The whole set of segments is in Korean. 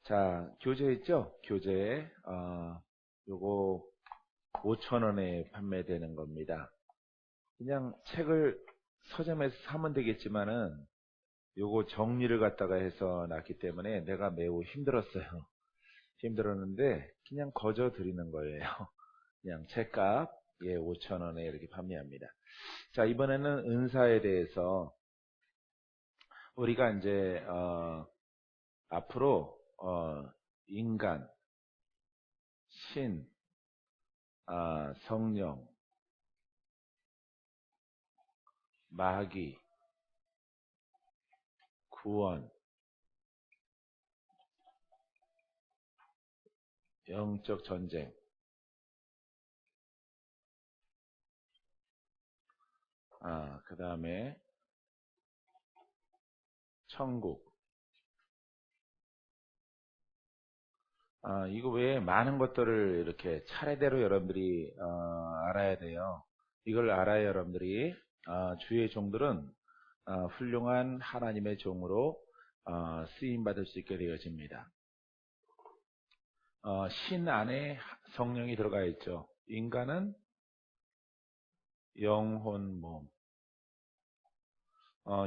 자, 교재 있죠? 교재, 요거 5,000원에 판매되는 겁니다. 그냥 책을 서점에서 사면 되겠지만은 요거 정리를 갖다가 해서 놨기 때문에 내가 매우 힘들었어요. 힘들었는데 그냥 거저 드리는 거예요. 그냥 책값 5,000원에 이렇게 판매합니다. 자, 이번에는 은사에 대해서 우리가 이제 앞으로 인간, 신, 성령, 마귀, 구원, 영적 전쟁, 그 다음에 천국, 이거 외에 많은 것들을 이렇게 차례대로 여러분들이 알아야 돼요. 이걸 알아야 여러분들이 주의 종들은 훌륭한 하나님의 종으로 쓰임 받을 수 있게 되어집니다. 신 안에 성령이 들어가 있죠. 인간은 영혼, 몸.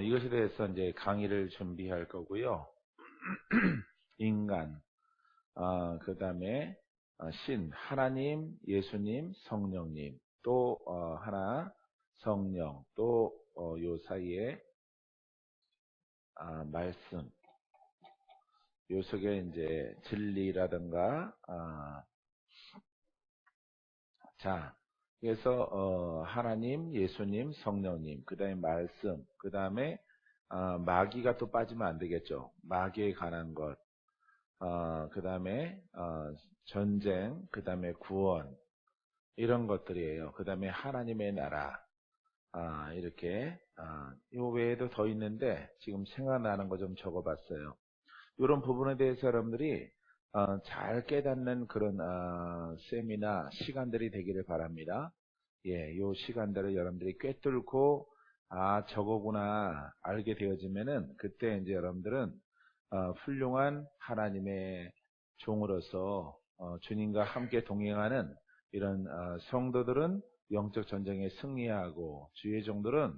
이것에 대해서 이제 강의를 준비할 거고요. 인간, 그 다음에 신, 하나님, 예수님, 성령님, 또 하나 성령, 또 요 사이에 말씀, 요 속에 이제 진리라든가 자, 그래서 하나님, 예수님, 성령님, 그 다음에 말씀, 그 다음에 마귀가 또 빠지면 안 되겠죠. 마귀에 관한 것, 그 다음에 전쟁, 그 다음에 구원, 이런 것들이에요. 그 다음에 하나님의 나라, 이렇게 요 외에도 더 있는데 지금 생각나는 거 좀 적어봤어요. 이런 부분에 대해서 여러분들이 잘 깨닫는 그런 세미나 시간들이 되기를 바랍니다. 예, 요 시간들을 여러분들이 꿰뚫고 저거구나 알게 되어지면은 그때 이제 여러분들은 훌륭한 하나님의 종으로서 주님과 함께 동행하는 이런 성도들은 영적 전쟁에 승리하고 주의 종들은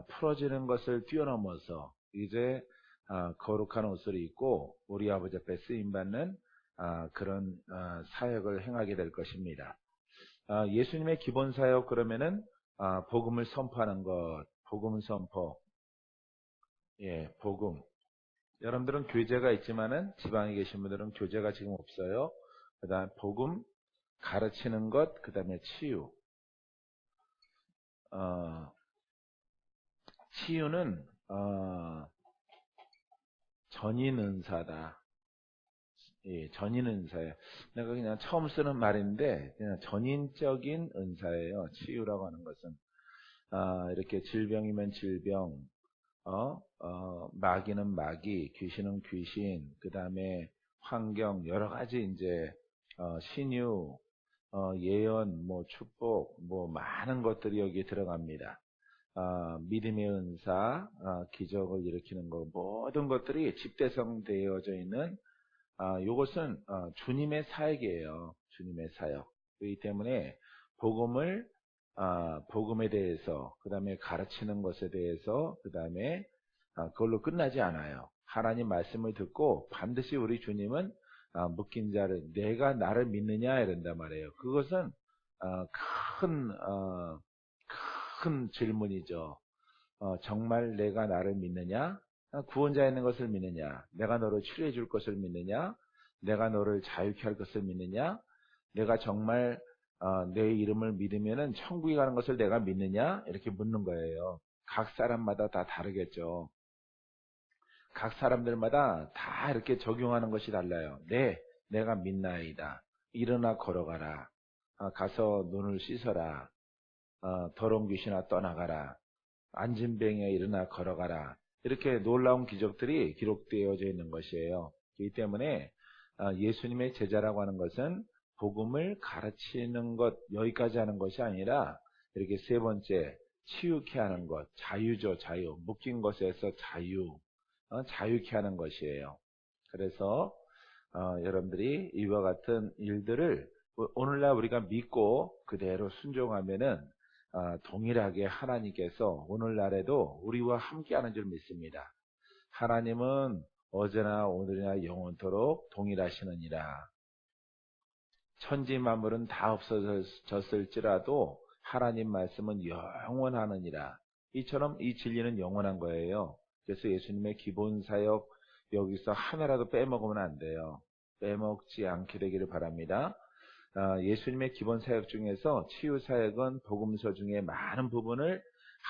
풀어지는 것을 뛰어넘어서 이제 거룩한 옷을 입고 우리 아버지 앞에 쓰임받는 그런 사역을 행하게 될 것입니다. 예수님의 기본 사역 그러면은 복음을 선포하는 것, 복음 선포, 예, 복음. 여러분들은 교제가 있지만은 지방에 계신 분들은 교제가 지금 없어요. 그다음 복음 가르치는 것, 그다음에 치유. 치유는 전인 은사다. 예, 전인 은사예요. 내가 그냥 처음 쓰는 말인데 그냥 전인적인 은사예요. 치유라고 하는 것은 이렇게 질병이면 질병, 마귀는 마귀, 귀신은 귀신, 그 다음에 환경 여러 가지 이제 신유, 예언, 뭐 축복, 뭐 많은 것들이 여기 들어갑니다. 믿음의 은사, 기적을 일으키는 것 모든 것들이 집대성되어져 있는 이것은 주님의 사역이에요. 주님의 사역. 그렇기 때문에 복음에 대해서, 그 다음에 가르치는 것에 대해서, 그 다음에 그걸로 끝나지 않아요. 하나님 말씀을 듣고 반드시 우리 주님은 묶인 자를 내가 나를 믿느냐 이런단 말이에요. 그것은 큰, 큰 질문이죠. 정말 내가 나를 믿느냐? 구원자 있는 것을 믿느냐? 내가 너를 치료해 줄 것을 믿느냐? 내가 너를 자유케 할 것을 믿느냐? 내가 정말 내 이름을 믿으면은 천국에 가는 것을 내가 믿느냐? 이렇게 묻는 거예요. 각 사람마다 다 다르겠죠. 각 사람들마다 다 이렇게 적용하는 것이 달라요. 네, 내가 믿나이다. 일어나 걸어가라. 가서 눈을 씻어라. 더러운 귀신아 떠나가라. 앉은 병에 일어나 걸어가라. 이렇게 놀라운 기적들이 기록되어져 있는 것이에요. 그렇기 때문에 예수님의 제자라고 하는 것은 복음을 가르치는 것 여기까지 하는 것이 아니라 이렇게 세 번째 치유케 하는 것, 자유죠. 자유. 묶인 것에서 자유, 자유케 하는 것이에요. 그래서 여러분들이 이와 같은 일들을 오늘날 우리가 믿고 그대로 순종하면은 동일하게 하나님께서 오늘날에도 우리와 함께하는 줄 믿습니다. 하나님은 어제나 오늘이나 영원토록 동일하시느니라. 천지 만물은 다 없어졌을지라도 하나님 말씀은 영원하느니라. 이처럼 이 진리는 영원한 거예요. 그래서 예수님의 기본 사역 여기서 하나라도 빼먹으면 안 돼요. 빼먹지 않게 되기를 바랍니다. 예수님의 기본 사역 중에서 치유 사역은 복음서 중에 많은 부분을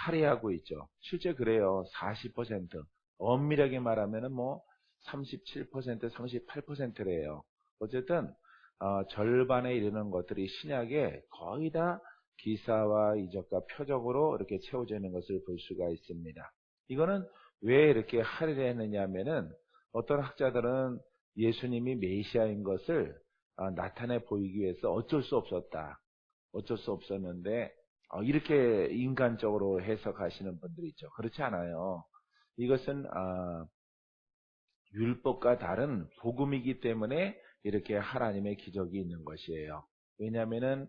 할애하고 있죠. 실제 그래요. 40%. 엄밀하게 말하면은 뭐 37%, 38%래요. 어쨌든 절반에 이르는 것들이 신약에 거의 다 기사와 이적과 표적으로 이렇게 채워져 있는 것을 볼 수가 있습니다. 이거는 왜 이렇게 할애를 했느냐 하면은 어떤 학자들은 예수님이 메시아인 것을 나타내 보이기 위해서 어쩔 수 없었다. 어쩔 수 없었는데 이렇게 인간적으로 해석하시는 분들이 있죠. 그렇지 않아요. 이것은 율법과 다른 복음이기 때문에 이렇게 하나님의 기적이 있는 것이에요. 왜냐하면은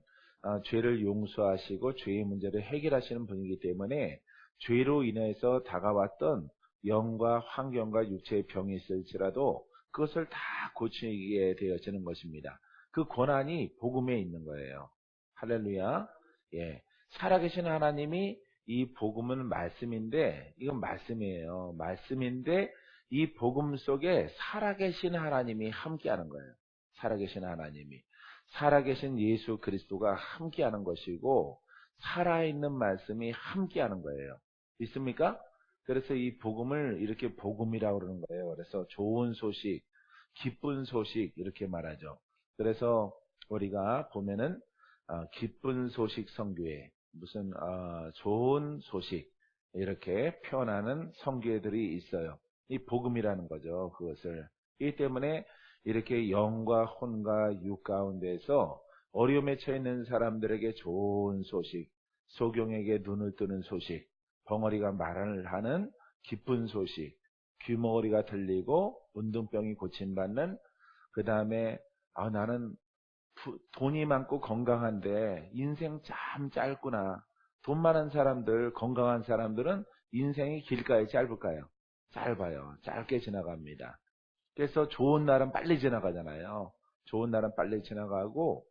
죄를 용서하시고 죄의 문제를 해결하시는 분이기 때문에 죄로 인해서 다가왔던 영과 환경과 육체의 병이 있을지라도 그것을 다 고치게 되어지는 것입니다. 그 권한이 복음에 있는 거예요. 할렐루야. 예. 살아계신 하나님이 이 복음은 말씀인데 이건 말씀이에요. 말씀인데 이 복음 속에 살아계신 하나님이 함께하는 거예요. 살아계신 하나님이. 살아계신 예수 그리스도가 함께하는 것이고 살아있는 말씀이 함께하는 거예요. 믿습니까? 그래서 이 복음을 이렇게 복음이라고 그러는 거예요. 그래서 좋은 소식, 기쁜 소식 이렇게 말하죠. 그래서 우리가 보면은 기쁜 소식 선교회 무슨 좋은 소식 이렇게 표현하는 선교회들이 있어요. 이 복음이라는 거죠. 그것을. 이 때문에 이렇게 영과 혼과 육 가운데서 어려움에 처해 있는 사람들에게 좋은 소식, 소경에게 눈을 뜨는 소식, 벙어리가 말을 하는 기쁜 소식, 귀머거리가 들리고 운동병이 고침받는 그 다음에 나는 돈이 많고 건강한데 인생 참 짧구나. 돈 많은 사람들, 건강한 사람들은 인생이 길까요? 짧을까요? 짧아요. 짧게 지나갑니다. 그래서 좋은 날은 빨리 지나가잖아요. 좋은 날은 빨리 지나가고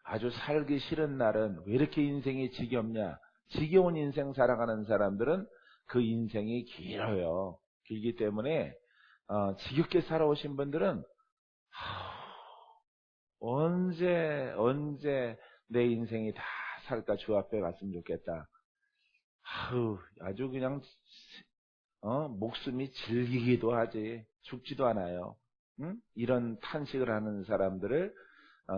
아주 살기 싫은 날은 왜 이렇게 인생이 지겹냐? 지겨운 인생 살아가는 사람들은 그 인생이 길어요. 길기 때문에 지겹게 살아오신 분들은 언제 내 인생이 다 살까 주 앞에 갔으면 좋겠다. 아주 그냥 목숨이 질기기도 하지 죽지도 않아요. 응? 이런 탄식을 하는 사람들을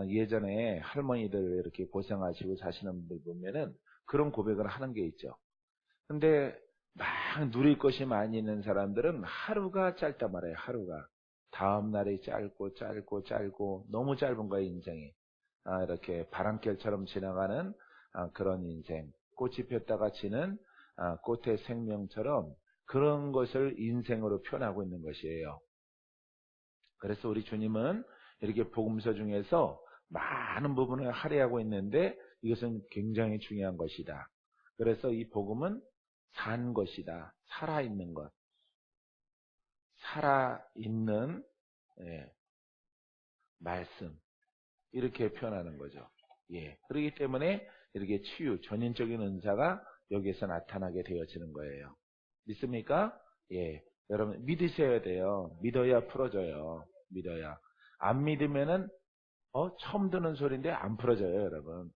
예전에 할머니들 이렇게 고생하시고 사시는 분들 보면은 그런 고백을 하는 게 있죠. 근데 막 누릴 것이 많이 있는 사람들은 하루가 짧단 말이에요. 하루가. 다음 날이 짧고 너무 짧은 거예요. 인생이. 이렇게 바람결처럼 지나가는 그런 인생. 꽃이 폈다가 지는 꽃의 생명처럼 그런 것을 인생으로 표현하고 있는 것이에요. 그래서 우리 주님은 이렇게 복음서 중에서 많은 부분을 할애하고 있는데 이것은 굉장히 중요한 것이다. 그래서 이 복음은 산 것이다. 살아있는 것. 살아있는 말씀. 이렇게 표현하는 거죠. 예. 그렇기 때문에 이렇게 치유, 전인적인 은사가 여기에서 나타나게 되어지는 거예요. 믿습니까? 예. 여러분, 믿으셔야 돼요. 믿어야 풀어져요. 믿어야. 안 믿으면은, 처음 듣는 소리인데 안 풀어져요, 여러분.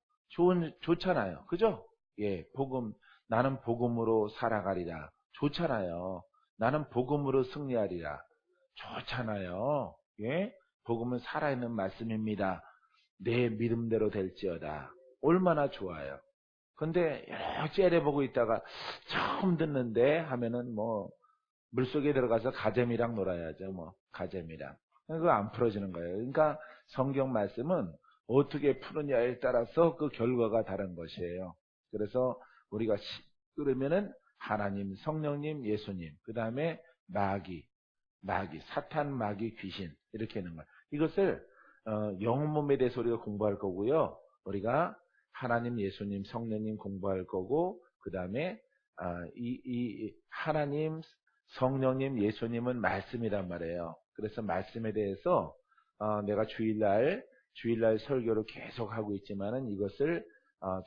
좋잖아요. 그죠? 예. 복음, 나는 복음으로 살아가리라. 좋잖아요. 나는 복음으로 승리하리라. 좋잖아요. 예. 복음은 살아있는 말씀입니다. 내 믿음대로 될지어다. 얼마나 좋아요. 근데 여러 째려보고 있다가 처음 듣는데 하면은 뭐 물속에 들어가서 가재미랑 놀아야죠. 뭐 가재미랑. 그거 안 풀어지는 거예요. 그러니까 성경 말씀은 어떻게 푸느냐에 따라서 그 결과가 다른 것이에요. 그래서 우리가 그러면은 하나님, 성령님, 예수님, 그 다음에 마귀 마귀, 사탄, 마귀, 귀신 이렇게 하는 거예요. 이것을 영혼 몸에 대해서 우리가 공부할 거고요. 우리가 하나님, 예수님, 성령님 공부할 거고, 그 다음에 이 하나님, 성령님, 예수님은 말씀이란 말이에요. 그래서 말씀에 대해서 내가 주일날 설교를 계속 하고 있지만은 이것을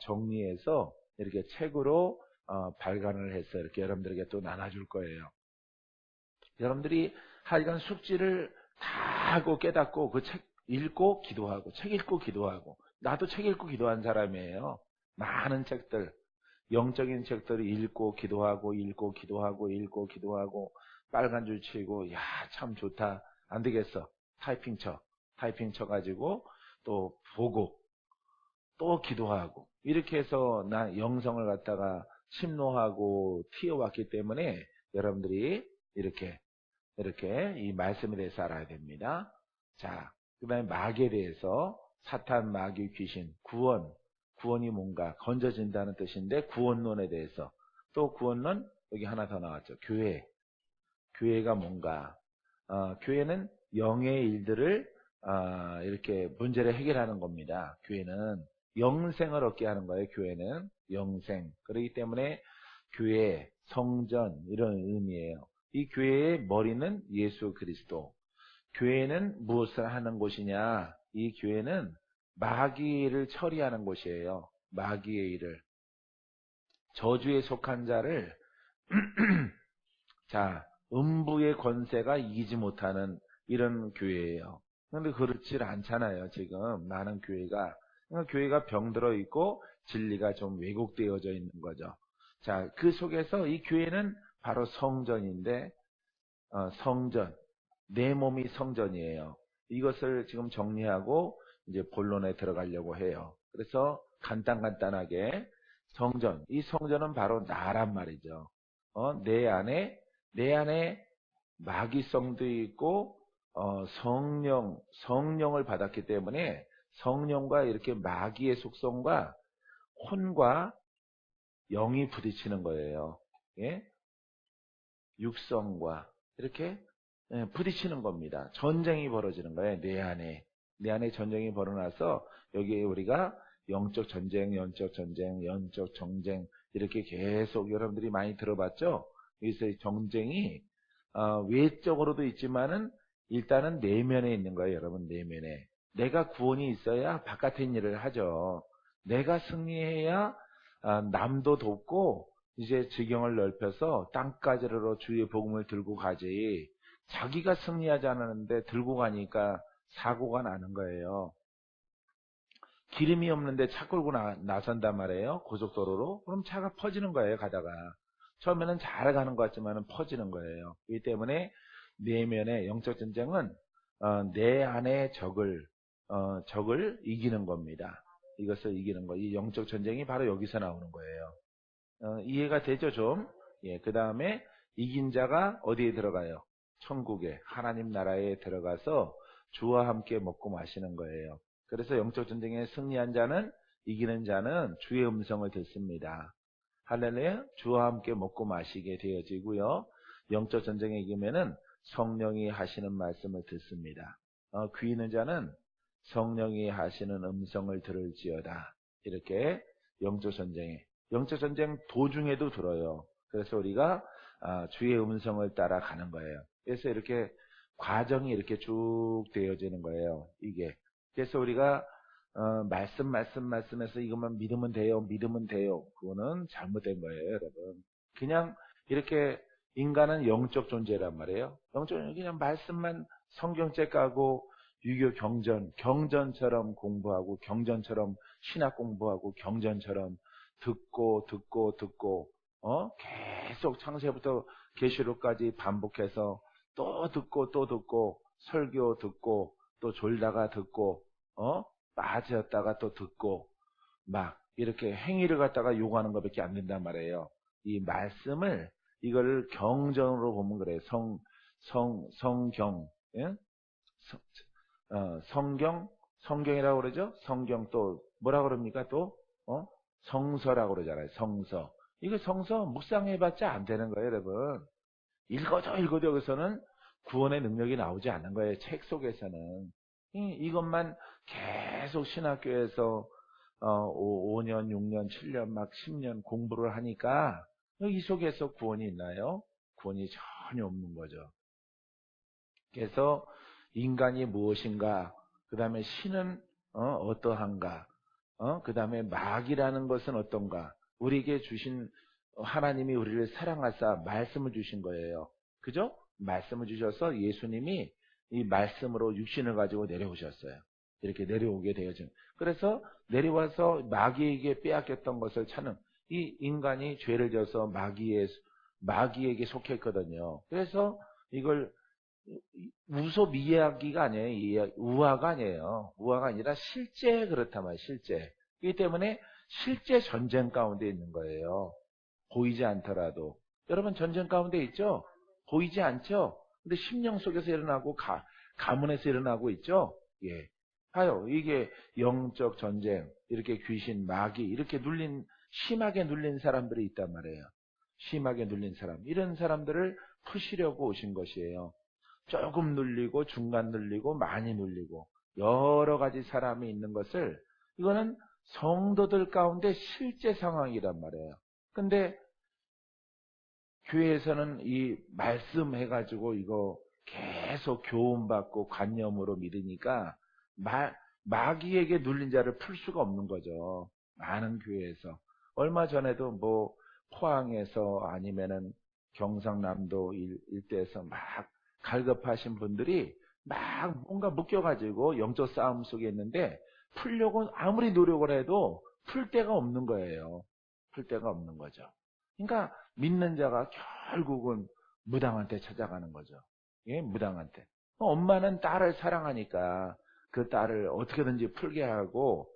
정리해서 이렇게 책으로 발간을 해서 이렇게 여러분들에게 또 나눠줄 거예요. 여러분들이 하여간 숙지를 다 하고 깨닫고 그 책 읽고 기도하고, 책 읽고 기도하고, 나도 책 읽고 기도한 사람이에요. 많은 책들, 영적인 책들을 읽고 기도하고, 읽고 기도하고, 읽고 기도하고, 빨간 줄 치고, 야, 참 좋다. 안 되겠어. 타이핑 쳐가지고, 또 보고, 또 기도하고, 이렇게 해서 나 영성을 갖다가 침노하고 튀어왔기 때문에 여러분들이 이렇게 이 말씀에 대해서 알아야 됩니다. 자, 그 다음에 마귀에 대해서 사탄, 마귀, 귀신, 구원이 뭔가 건져진다는 뜻인데 구원론에 대해서 또 구원론 여기 하나 더 나왔죠. 교회가 뭔가 교회는 영의 일들을 이렇게 문제를 해결하는 겁니다. 교회는 영생을 얻게 하는 거예요. 교회는 영생. 그렇기 때문에 교회, 성전 이런 의미예요. 이 교회의 머리는 예수 그리스도. 교회는 무엇을 하는 곳이냐? 이 교회는 마귀를 처리하는 곳이에요. 마귀의 일을. 저주에 속한 자를 자, 음부의 권세가 이기지 못하는 이런 교회예요. 그런데 그렇지 않잖아요. 지금 많은 교회가. 그러니까 교회가 병들어 있고 진리가 좀 왜곡되어져 있는 거죠. 자, 그 속에서 이 교회는 바로 성전인데 성전, 내 몸이 성전이에요. 이것을 지금 정리하고 이제 본론에 들어가려고 해요. 그래서 간단하게 성전, 이 성전은 바로 나란 말이죠. 내 안에 마귀성도 있고 성령을 받았기 때문에 성령과 이렇게 마귀의 속성과 혼과 영이 부딪히는 거예요. 예? 육성과 이렇게 부딪히는 겁니다. 전쟁이 벌어지는 거예요. 내 안에 전쟁이 벌어나서 여기에 우리가 영적 전쟁, 영적 정쟁 이렇게 계속 여러분들이 많이 들어봤죠? 여기서 정쟁이 외적으로도 있지만은 일단은 내면에 있는 거예요. 여러분, 내면에. 내가 구원이 있어야 바깥의 일을 하죠. 내가 승리해야 남도 돕고 이제 지경을 넓혀서 땅까지로 주의 복음을 들고 가지. 자기가 승리하지 않았는데 들고 가니까 사고가 나는 거예요. 기름이 없는데 차 끌고 나선단 말이에요. 고속도로로. 그럼 차가 퍼지는 거예요. 가다가. 처음에는 잘 가는 것 같지만 퍼지는 거예요. 이 때문에 내면의 영적 전쟁은 내 안의 적을 이기는 겁니다. 이것을 이기는 거. 이 영적 전쟁이 바로 여기서 나오는 거예요. 이해가 되죠, 좀? 예, 그 다음에 이긴 자가 어디에 들어가요? 천국에, 하나님 나라에 들어가서 주와 함께 먹고 마시는 거예요. 그래서 영적 전쟁에 승리한 자는, 이기는 자는 주의 음성을 듣습니다. 할렐루야, 주와 함께 먹고 마시게 되어지고요. 영적 전쟁에 이기면은 성령이 하시는 말씀을 듣습니다. 귀 있는 자는 성령이 하시는 음성을 들을지어다. 이렇게 영적 전쟁 도중에도 들어요. 그래서 우리가 주의 음성을 따라 가는 거예요. 그래서 이렇게 과정이 이렇게 쭉 되어지는 거예요. 이게. 그래서 우리가 말씀해서 이것만 믿으면 돼요. 그거는 잘못된 거예요, 여러분. 그냥 이렇게 인간은 영적 존재란 말이에요. 그냥 말씀만 성경책 까고 유교 경전처럼 공부하고 경전처럼 신학 공부하고 경전처럼 듣고 계속 창세부터 계시록까지 반복해서 또 듣고 설교 듣고 또 졸다가 듣고 빠졌다가 또 듣고 막 이렇게 행위를 갖다가 요구하는 것밖에 안 된단 말이에요. 이 말씀을 이거를 경전으로 보면 그래요. 성경, 예? 성경이라고 그러죠? 성경 또 뭐라 그럽니까? 또 성서라고 그러잖아요. 성서. 이거 성서 묵상해봤자 안 되는 거예요, 여러분. 읽어도 여기서는 구원의 능력이 나오지 않는 거예요. 책 속에서는. 이것만 계속 신학교에서 5년, 6년, 7년, 막 10년 공부를 하니까 이 속에서 구원이 있나요? 구원이 전혀 없는 거죠. 그래서 인간이 무엇인가, 그 다음에 신은 어떠한가, 그 다음에 마귀라는 것은 어떤가, 우리에게 주신 하나님이 우리를 사랑하사 말씀을 주신 거예요. 그죠? 말씀을 주셔서 예수님이 이 말씀으로 육신을 가지고 내려오셨어요. 이렇게 내려오게 되어진. 그래서 내려와서 마귀에게 빼앗겼던 것을 찾는, 이 인간이 죄를 져서 마귀에게 속했거든요. 그래서 이걸 우소미야기가 아니에요. 우화가 아니에요. 우화가 아니라 실제 그렇단 말이에요. 실제. 그렇기 때문에 실제 전쟁 가운데 있는 거예요. 보이지 않더라도. 여러분 전쟁 가운데 있죠? 보이지 않죠? 근데 심령 속에서 일어나고 가문에서 일어나고 있죠? 예. 봐요. 이게 영적 전쟁, 이렇게 귀신, 마귀, 이렇게 심하게 눌린 사람들이 있단 말이에요. 심하게 눌린 사람. 이런 사람들을 푸시려고 오신 것이에요. 조금 눌리고, 중간 눌리고, 많이 눌리고, 여러 가지 사람이 있는 것을, 이거는 성도들 가운데 실제 상황이란 말이에요. 근데 교회에서는 이 말씀 해가지고 이거 계속 교훈받고 관념으로 믿으니까 마귀에게 눌린 자를 풀 수가 없는 거죠. 많은 교회에서. 얼마 전에도 뭐 포항에서 아니면은 경상남도 일대에서 막 갈급하신 분들이 막 뭔가 묶여가지고 영적 싸움 속에 있는데 풀려고 아무리 노력을 해도 풀 데가 없는 거예요. 풀 데가 없는 거죠. 그러니까 믿는 자가 결국은 무당한테 찾아가는 거죠. 예, 무당한테. 엄마는 딸을 사랑하니까 그 딸을 어떻게든지 풀게 하고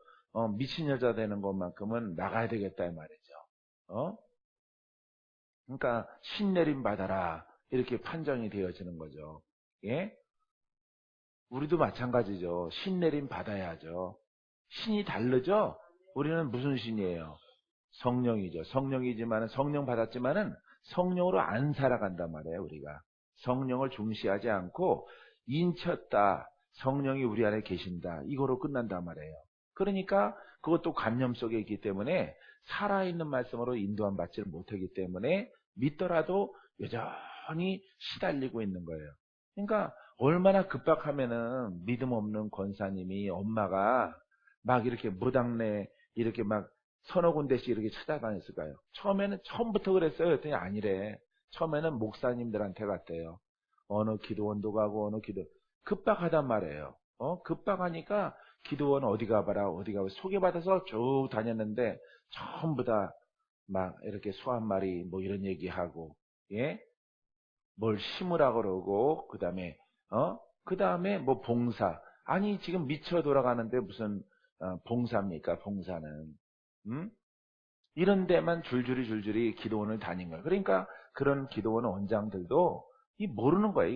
미친 여자 되는 것만큼은 나가야 되겠다 이 말이죠. 그러니까 신내림 받아라 이렇게 판정이 되어지는 거죠. 예? 우리도 마찬가지죠. 신내림 받아야죠. 신이 다르죠? 우리는 무슨 신이에요? 성령이죠. 성령이지만은 성령 받았지만은 성령으로 안 살아간단 말이에요, 우리가. 성령을 중시하지 않고 인쳤다. 성령이 우리 안에 계신다. 이거로 끝난단 말이에요. 그러니까 그것도 관념 속에 있기 때문에 살아있는 말씀으로 인도함 받지를 못하기 때문에 믿더라도 여전히 시달리고 있는 거예요. 그러니까 얼마나 급박하면은 믿음 없는 권사님이 엄마가 막 이렇게 무당내 이렇게 막 서너 군데씩 이렇게 찾아다녔을까요? 처음부터 그랬어요. 그랬더니 아니래. 처음에는 목사님들한테 갔대요. 어느 기도원도 가고 급박하단 말이에요. 급박하니까 기도원 어디 가봐라 어디 가봐 소개받아서 쭉 다녔는데 전부 다 막 이렇게 소 한 마리 뭐 이런 얘기하고 예? 뭘 심으라 그러고 그 다음에 뭐 봉사 아니 지금 미쳐 돌아가는데 무슨 봉사입니까? 봉사는 이런 데만 줄줄이 기도원을 다닌 거예요. 그러니까 그런 기도원 원장들도 모르는 거예요,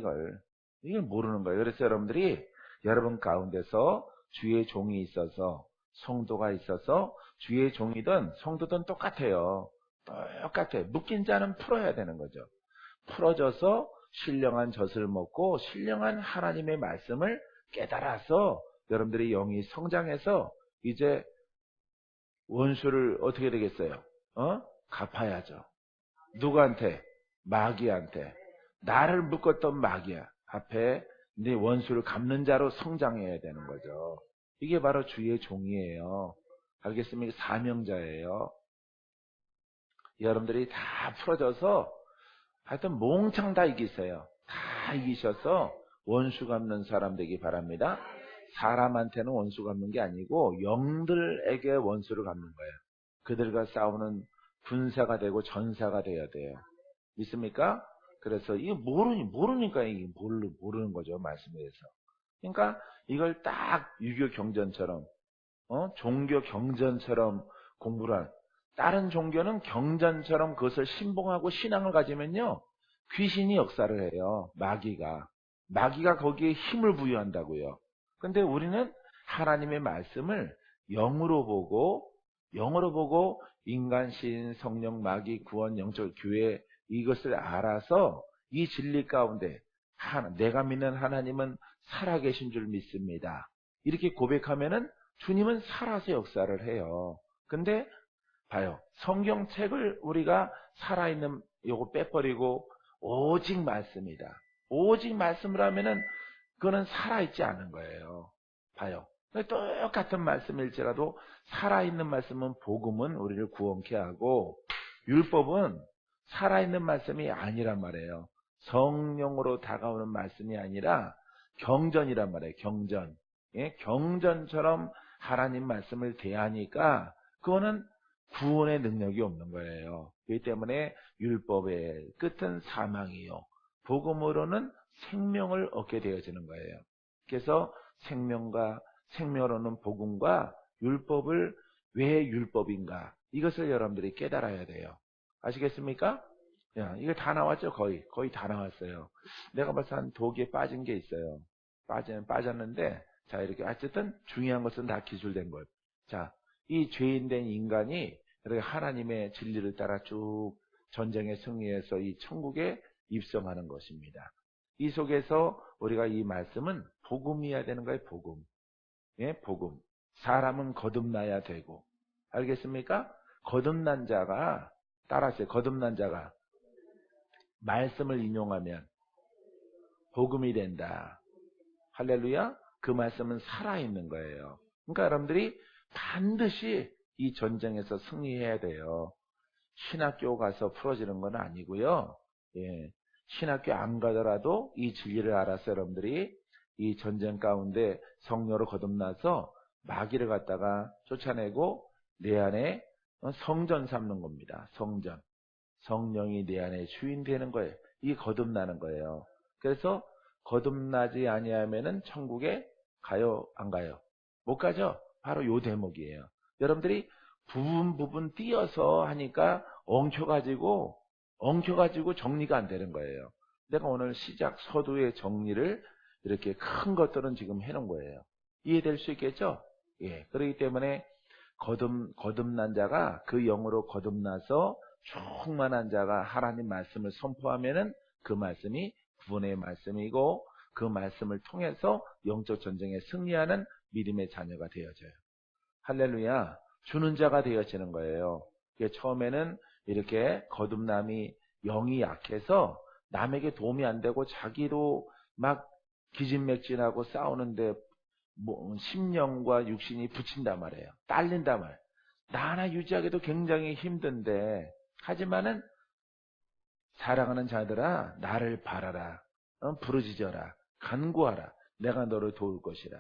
이걸 모르는 거예요. 그래서 여러분들이 여러분 가운데서 주의 종이 있어서 성도가 있어서 주의 종이든 성도든 똑같아요. 똑같아요. 묶인 자는 풀어야 되는 거죠. 풀어져서 신령한 젖을 먹고 신령한 하나님의 말씀을 깨달아서 여러분들이 영이 성장해서 이제 원수를 어떻게 되겠어요? 갚아야죠. 누구한테? 마귀한테. 나를 묶었던 마귀야. 앞에 네 원수를 갚는 자로 성장해야 되는 거죠. 이게 바로 주의 종이에요. 알겠습니까? 사명자예요. 여러분들이 다 풀어져서 하여튼 몽창 다 이기세요. 다 이기셔서 원수 갚는 사람 되기 바랍니다. 사람한테는 원수 갚는 게 아니고 영들에게 원수를 갚는 거예요. 그들과 싸우는 군사가 되고 전사가 돼야 돼요. 믿습니까? 그래서 이거 모르니까 이게 모르는 거죠. 말씀에서. 그러니까 이걸 딱 유교 경전처럼 종교 경전처럼 공부를 하는 다른 종교는 경전처럼 그것을 신봉하고 신앙을 가지면요. 귀신이 역사를 해요. 마귀가 거기에 힘을 부여한다고요. 근데 우리는 하나님의 말씀을 영으로 보고 인간, 신, 성령, 마귀, 구원, 영적, 교회 이것을 알아서 이 진리 가운데 내가 믿는 하나님은 살아계신 줄 믿습니다. 이렇게 고백하면은 주님은 살아서 역사를 해요. 근데 봐요. 성경책을 우리가 살아있는 요거 빼버리고 오직 말씀이다. 오직 말씀을 하면은 그거는 살아있지 않은 거예요. 봐요. 똑같은 말씀일지라도 살아있는 말씀은 복음은 우리를 구원케 하고 율법은 살아있는 말씀이 아니란 말이에요. 성령으로 다가오는 말씀이 아니라 경전이란 말이에요. 경전. 예? 경전처럼 하나님 말씀을 대하니까 그거는 구원의 능력이 없는 거예요. 그렇기 때문에 율법의 끝은 사망이요. 복음으로는 생명을 얻게 되어지는 거예요. 그래서 생명을 얻는 복음과 율법을 왜 율법인가? 이것을 여러분들이 깨달아야 돼요. 아시겠습니까? 야, 이거 다 나왔죠? 거의 다 나왔어요. 내가 벌써 한 2개 빠진 게 있어요. 빠졌는데, 자, 이렇게, 어쨌든 중요한 것은 다 기술된 것. 자, 이 죄인된 인간이 이렇게 하나님의 진리를 따라 쭉 전쟁에 승리해서 이 천국에 입성하는 것입니다. 이 속에서 우리가 이 말씀은 복음이어야 되는 거예요, 복음. 예, 복음. 사람은 거듭나야 되고. 알겠습니까? 거듭난 자가, 따라하세요. 거듭난 자가 말씀을 인용하면 복음이 된다. 할렐루야. 그 말씀은 살아있는 거예요. 그러니까 여러분들이 반드시 이 전쟁에서 승리해야 돼요. 신학교 가서 풀어지는 건 아니고요. 예, 신학교 안 가더라도 이 진리를 알아서 여러분들이 이 전쟁 가운데 성령으로 거듭나서 마귀를 갖다가 쫓아내고 내 안에 성전 삼는 겁니다. 성전. 성령이 내 안에 주인 되는 거예요. 이게 거듭나는 거예요. 그래서 거듭나지 아니하면은 천국에 가요, 안 가요? 못 가죠? 바로 요 대목이에요. 여러분들이 부분 띄어서 하니까 엉켜가지고 정리가 안 되는 거예요. 내가 오늘 시작 서두의 정리를 이렇게 큰 것들은 지금 해놓은 거예요. 이해될 수 있겠죠? 예. 그렇기 때문에 거듭난 자가 그 영으로 거듭나서 충만한 자가 하나님 말씀을 선포하면은 그 말씀이 구원의 말씀이고 그 말씀을 통해서 영적 전쟁에 승리하는 믿음의 자녀가 되어져요. 할렐루야. 주는 자가 되어지는 거예요. 처음에는 이렇게 거듭남이 영이 약해서 남에게 도움이 안 되고 자기도 막 기진맥진하고 싸우는데 심령과 육신이 붙인단 말이에요. 딸린단 말이에요. 나 하나 유지하기도 굉장히 힘든데 하지만은 사랑하는 자들아 나를 바라라. 부르짖어라. 간구하라. 내가 너를 도울 것이라.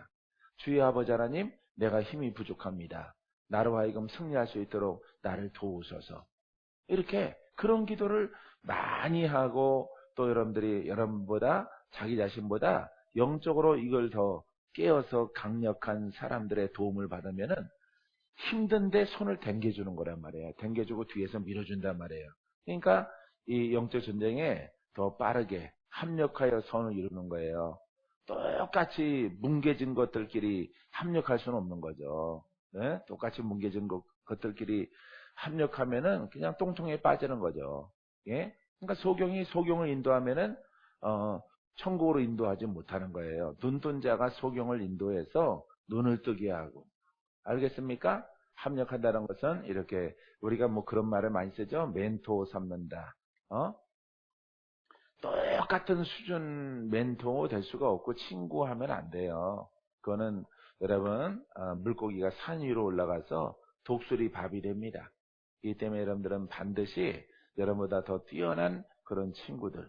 주의 아버지 하나님 내가 힘이 부족합니다. 나로 하여금 승리할 수 있도록 나를 도우소서. 이렇게 그런 기도를 많이 하고 또 여러분보다 자기 자신보다 영적으로 이걸 더 깨어서 강력한 사람들의 도움을 받으면은 힘든데 손을 댕겨주는 거란 말이에요. 댕겨주고 뒤에서 밀어준단 말이에요. 그러니까 이 영적 전쟁에 더 빠르게 합력하여 선을 이루는 거예요. 똑같이 뭉개진 것들끼리 합력할 수는 없는 거죠. 네? 똑같이 뭉개진 것들끼리 합력하면은 그냥 똥통에 빠지는 거죠. 예? 그러니까 소경을 인도하면은 천국으로 인도하지 못하는 거예요. 눈뜬 자가 소경을 인도해서 눈을 뜨게 하고. 알겠습니까? 합력한다는 것은 이렇게 우리가 뭐 그런 말을 많이 쓰죠. 멘토 삼는다. 똑같은 수준 멘토 될 수가 없고 친구하면 안 돼요. 그거는 여러분 물고기가 산 위로 올라가서 독수리 밥이 됩니다. 이 때문에 여러분들은 반드시 여러분보다 더 뛰어난 그런 친구들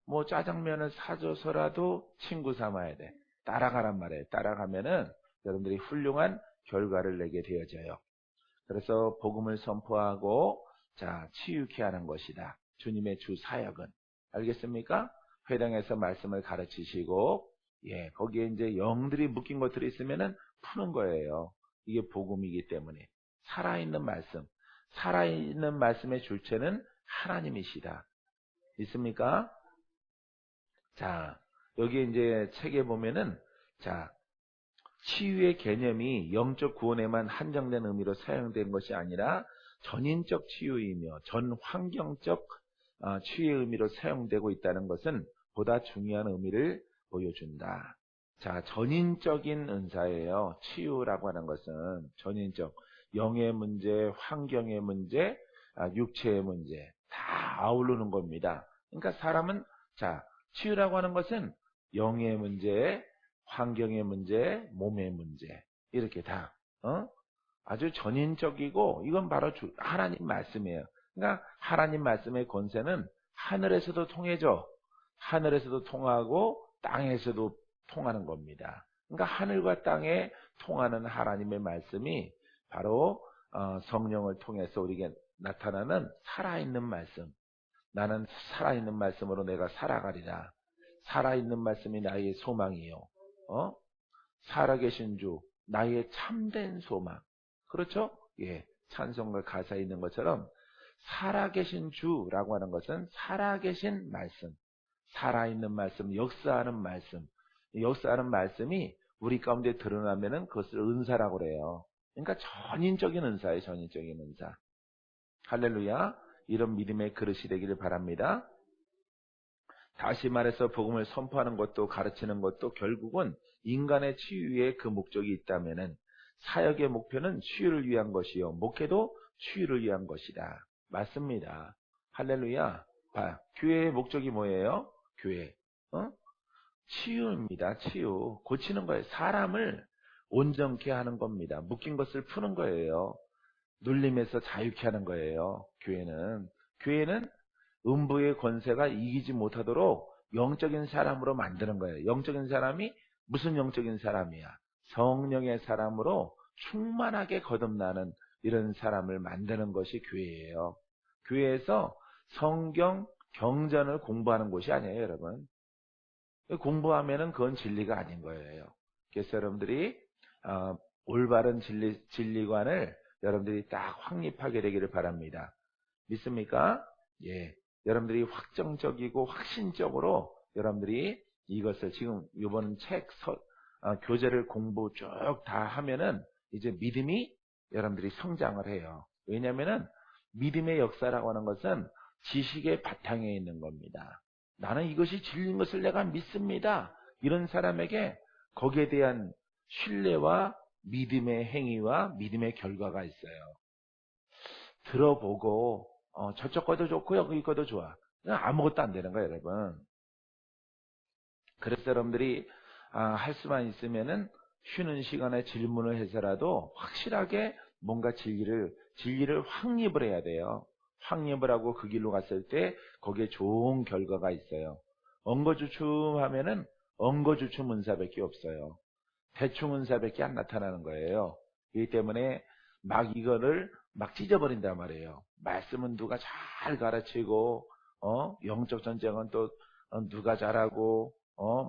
뭐 짜장면을 사줘서라도 친구 삼아야 돼. 따라가란 말이에요. 따라가면은 여러분들이 훌륭한 결과를 내게 되어져요. 그래서 복음을 선포하고 자 치유케 하는 것이다. 주님의 주 사역은. 알겠습니까? 회당에서 말씀을 가르치시고 예 거기에 이제 영들이 묶인 것들이 있으면은 푸는 거예요. 이게 복음이기 때문에 살아있는 말씀의 주체는 하나님이시다. 있습니까? 자 여기 이제 책에 보면은 자 치유의 개념이 영적 구원에만 한정된 의미로 사용된 것이 아니라 전인적 치유이며 전 환경적 치유의 의미로 사용되고 있다는 것은 보다 중요한 의미를 보여준다. 자, 전인적인 은사예요. 치유라고 하는 것은 전인적, 영의 문제, 환경의 문제, 육체의 문제 다 아우르는 겁니다. 그러니까 사람은 자, 치유라고 하는 것은 영의 문제, 환경의 문제, 몸의 문제 이렇게 다 아주 전인적이고 이건 바로 하나님 말씀이에요. 그러니까 하나님 말씀의 권세는 하늘에서도 통해져. 하늘에서도 통하고 땅에서도 통하는 겁니다. 그러니까 하늘과 땅에 통하는 하나님의 말씀이 바로 성령을 통해서 우리에게 나타나는 살아있는 말씀. 나는 살아있는 말씀으로 내가 살아가리라. 살아있는 말씀이 나의 소망이요. 살아계신 주, 나의 참된 소망. 그렇죠? 예, 찬송가 가사에 있는 것처럼 살아계신 주라고 하는 것은 살아계신 말씀, 살아있는 말씀, 역사하는 말씀. 역사하는 말씀이 우리 가운데 드러나면은 그것을 은사라고 그래요. 그러니까 전인적인 은사예요, 전인적인 은사. 할렐루야. 이런 믿음의 그릇이 되기를 바랍니다. 다시 말해서 복음을 선포하는 것도 가르치는 것도 결국은 인간의 치유에 그 목적이 있다면은 사역의 목표는 치유를 위한 것이요. 목회도 치유를 위한 것이다. 맞습니다. 할렐루야. 교회의 목적이 뭐예요? 교회. 치유입니다. 치유. 고치는 거예요. 사람을 온전케 하는 겁니다. 묶인 것을 푸는 거예요. 눌림에서 자유케 하는 거예요. 교회는 음부의 권세가 이기지 못하도록 영적인 사람으로 만드는 거예요. 영적인 사람이 무슨 영적인 사람이야? 성령의 사람으로 충만하게 거듭나는 이런 사람을 만드는 것이 교회예요. 교회에서 성경, 경전을 공부하는 곳이 아니에요, 여러분. 공부하면은 그건 진리가 아닌 거예요. 그래서 여러분들이 올바른 진리관을 여러분들이 딱 확립하게 되기를 바랍니다. 믿습니까? 예. 여러분들이 확정적이고 확신적으로 여러분들이 이것을 지금 이번 교재를 공부 쭉 다 하면은 이제 믿음이 여러분들이 성장을 해요. 왜냐면은 믿음의 역사라고 하는 것은 지식의 바탕에 있는 겁니다. 나는 이것이 진리인 것을 내가 믿습니다. 이런 사람에게 거기에 대한 신뢰와 믿음의 행위와 믿음의 결과가 있어요. 들어보고 저쪽 것도 좋고 여기 것도 좋아. 아무것도 안 되는 거예요, 여러분. 그래서 여러분들이 할 수만 있으면은 쉬는 시간에 질문을 해서라도 확실하게 뭔가 진리를 확립을 해야 돼요. 확립을 하고 그 길로 갔을 때 거기에 좋은 결과가 있어요. 엉거주춤 하면은 엉거주춤 은사밖에 없어요. 대충 은사밖에 안 나타나는 거예요. 그렇기 때문에 막 이거를 막 찢어버린단 말이에요. 말씀은 누가 잘 가르치고 영적 전쟁은 또 누가 잘하고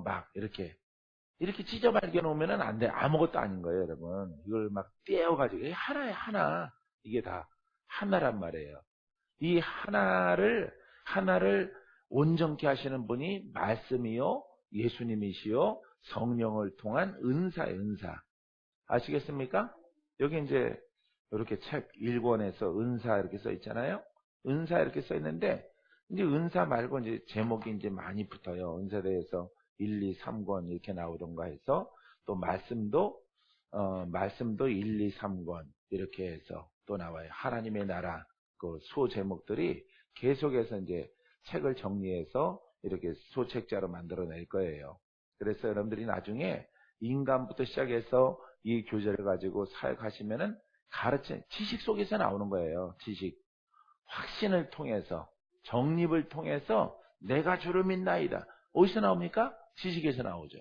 막 이렇게 찢어 발견하면은 안 돼. 아무것도 아닌 거예요, 여러분. 이걸 막 떼어가지고 하나에 하나 이게 다 하나란 말이에요. 이 하나를 온전케 하시는 분이 말씀이요, 예수님이시요, 성령을 통한 은사예요, 은사. 아시겠습니까? 여기 이제 이렇게 책 1권에서 은사 이렇게 써 있잖아요. 은사 이렇게 써 있는데 이제 은사 말고 이제 제목이 이제 많이 붙어요. 은사에 대해서 1, 2, 3권 이렇게 나오던가 해서 또 말씀도 1, 2, 3권 이렇게 해서 또 나와요. 하나님의 나라 그 소 제목들이 계속해서 이제 책을 정리해서 이렇게 소책자로 만들어낼 거예요. 그래서 여러분들이 나중에 인간부터 시작해서 이 교재를 가지고 사역하시면은 지식 속에서 나오는 거예요. 지식. 확신을 통해서, 정립을 통해서 내가 주를 믿나이다. 어디서 나옵니까? 지식에서 나오죠.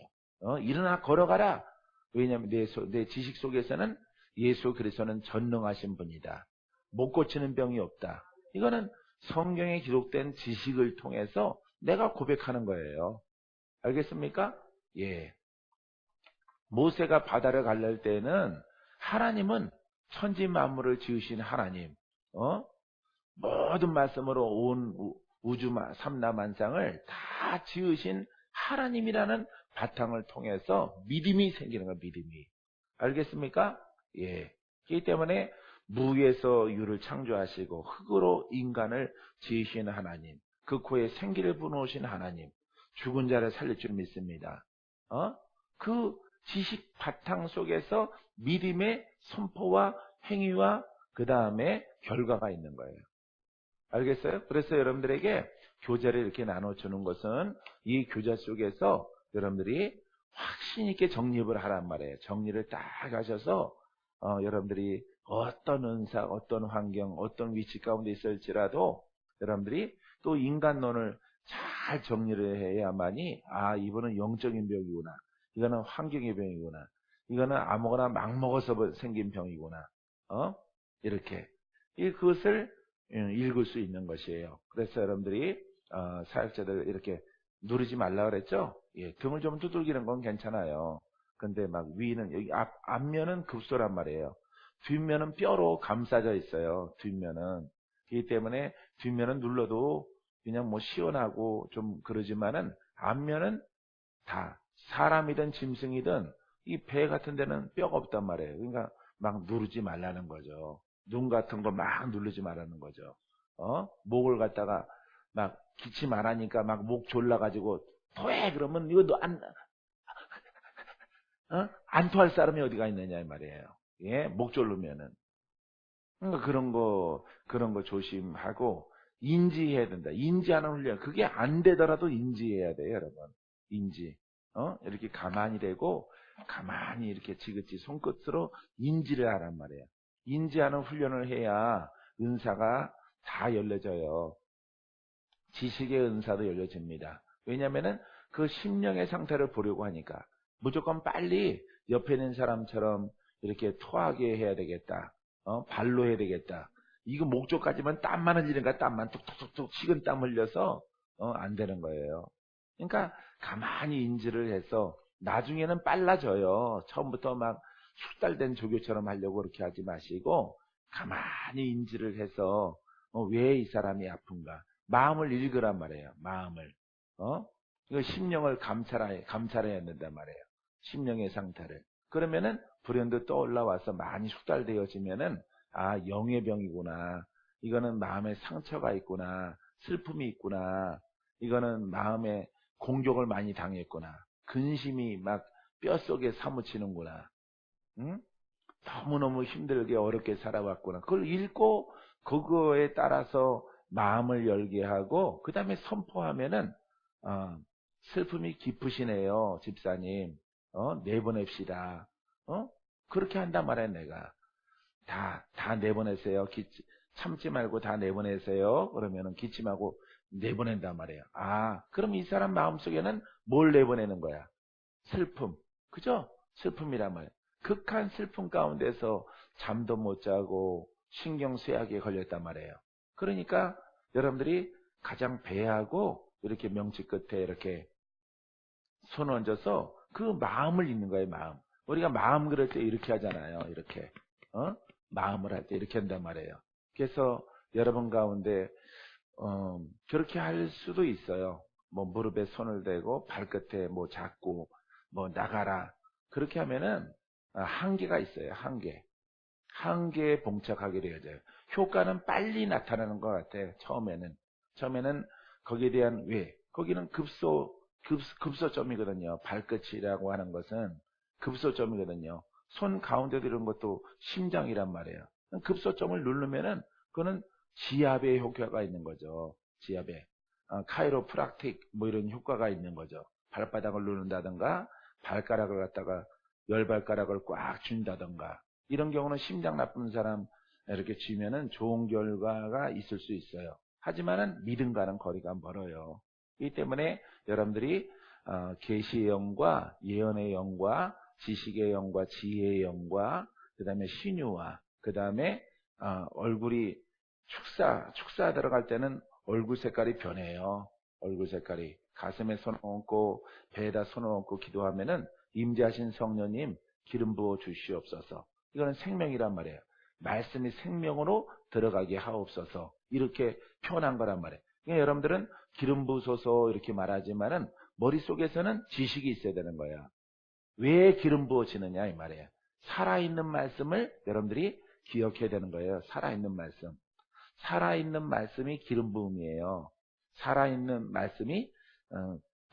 일어나 걸어가라. 왜냐하면 내 지식 속에서는 예수 그리스도는 전능하신 분이다. 못 고치는 병이 없다. 이거는 성경에 기록된 지식을 통해서 내가 고백하는 거예요. 알겠습니까? 예. 모세가 바다를 갈랄 때는 하나님은 천지 만물을 지으신 하나님, 모든 말씀으로 온 우주 삼라만상을 다 지으신 하나님이라는 바탕을 통해서 믿음이 생기는 거예요, 믿음이. 알겠습니까? 예. 그렇기 때문에 무에서 유를 창조하시고 흙으로 인간을 지으신 하나님, 그 코에 생기를 불어오신 하나님, 죽은 자를 살릴 줄 믿습니다. 그 지식 바탕 속에서 믿음의 선포와 행위와 그 다음에 결과가 있는 거예요. 알겠어요? 그래서 여러분들에게 교재를 이렇게 나눠주는 것은 이 교재 속에서 여러분들이 확신 있게 정립을 하란 말이에요. 정리를 딱 하셔서 여러분들이 어떤 은사, 어떤 환경, 어떤 위치 가운데 있을지라도 여러분들이 또 인간론을 잘 정리를 해야만이 이거는 영적인 병이구나. 이거는 환경의 병이구나. 이거는 아무거나 막 먹어서 생긴 병이구나. 이렇게 그것을 읽을 수 있는 것이에요. 그래서 여러분들이 사역자들 이렇게 누르지 말라 그랬죠? 예, 등을 좀 두들기는 건 괜찮아요. 근데 막 위는 여기 앞면은 급소란 말이에요. 뒷면은 뼈로 감싸져 있어요. 뒷면은. 그렇기 때문에 뒷면은 눌러도 그냥 뭐 시원하고 좀 그러지만은 앞면은 다 사람이든 짐승이든 이 배 같은 데는 뼈가 없단 말이에요. 그러니까 막 누르지 말라는 거죠. 눈 같은 거 막 누르지 말라는 거죠. 목을 갖다가 막 기침 안 하니까 막 목 졸라가지고 토해 그러면 이거 안 토할 사람이 어디가 있느냐 이 말이에요. 예, 목 졸르면은. 그러니까 그런 거 조심하고 인지해야 된다. 인지하는 훈련. 그게 안 되더라도 인지해야 돼요, 여러분. 인지. 이렇게 가만히 되고 가만히 이렇게 지그지 손끝으로 인지를 하란 말이에요. 인지하는 훈련을 해야 은사가 다 열려져요. 지식의 은사도 열려집니다. 왜냐면은 그 심령의 상태를 보려고 하니까 무조건 빨리 옆에 있는 사람처럼 이렇게 토하게 해야 되겠다. 발로 해야 되겠다. 이거 목적까지만 땀만 흘리니까 땀만 툭툭툭툭 식은 땀 흘려서 안 되는 거예요. 그러니까 가만히 인지를 해서 나중에는 빨라져요. 처음부터 막 숙달된 조교처럼 하려고 그렇게 하지 마시고 가만히 인지를 해서 왜 이 사람이 아픈가? 마음을 읽으란 말이에요. 마음을. 이거 심령을 감찰해야 된단 말이에요. 심령의 상태를. 그러면은 불현듯 떠올라와서 많이 숙달되어지면은 영의 병이구나. 이거는 마음에 상처가 있구나. 슬픔이 있구나. 이거는 마음에 공격을 많이 당했구나. 근심이 막 뼛속에 사무치는구나. 응? 너무너무 힘들게 어렵게 살아왔구나. 그걸 읽고 그거에 따라서 마음을 열게 하고 그 다음에 선포하면은 슬픔이 깊으시네요, 집사님. 내보냅시다. 그렇게 한단 말이야, 내가. 다 내보내세요. 참지 말고 다 내보내세요. 그러면은 기침하고 내보낸단 말이에요. 그럼 이 사람 마음속에는 뭘 내보내는 거야? 슬픔. 그죠? 슬픔이란 말이에요. 극한 슬픔 가운데서 잠도 못 자고 신경 쇠약에 걸렸단 말이에요. 그러니까 여러분들이 가장 배하고 이렇게 명치 끝에 이렇게 손 얹어서 그 마음을 읽는 거예요, 마음. 우리가 마음 그럴 때 이렇게 하잖아요. 이렇게. 마음을 할 때 이렇게 한단 말이에요. 그래서 여러분 가운데 그렇게 할 수도 있어요. 뭐 무릎에 손을 대고 발끝에 뭐 잡고 뭐 나가라. 그렇게 하면은 한계가 있어요. 한계에 봉착하게 되어져요. 효과는 빨리 나타나는 것 같아요. 처음에는 거기에 대한 거기는 급소점이거든요. 발끝이라고 하는 것은 급소점이거든요. 손 가운데 들은 것도 심장이란 말이에요. 급소점을 누르면은 그거는 지압의 효과가 있는 거죠. 지압에. 카이로프락틱 뭐 이런 효과가 있는 거죠. 발바닥을 누른다든가 발가락을 갖다가 열발가락을 꽉 쥔다든가 이런 경우는 심장 나쁜 사람 이렇게 쥐면은 좋은 결과가 있을 수 있어요. 하지만은 믿음과는 거리가 멀어요. 이 때문에 여러분들이 계시의 영과 예언의 영과 지식의 영과 지혜의 영과 그 다음에 신유와 그 다음에 얼굴이 축사 들어갈 때는 얼굴 색깔이 변해요. 얼굴 색깔이 가슴에 손을 얹고 배에다 손을 얹고 기도하면은 임재하신 성령님 기름 부어 주시옵소서. 이거는 생명이란 말이에요. 말씀이 생명으로 들어가게 하옵소서. 이렇게 표현한 거란 말이에요. 그러니까 여러분들은 기름 부으소서 이렇게 말하지만은 머릿속에서는 지식이 있어야 되는 거야. 왜 기름 부어지느냐 이 말이에요. 살아있는 말씀을 여러분들이 기억해야 되는 거예요. 살아있는 말씀. 살아있는 말씀이 기름 부음이에요. 살아있는 말씀이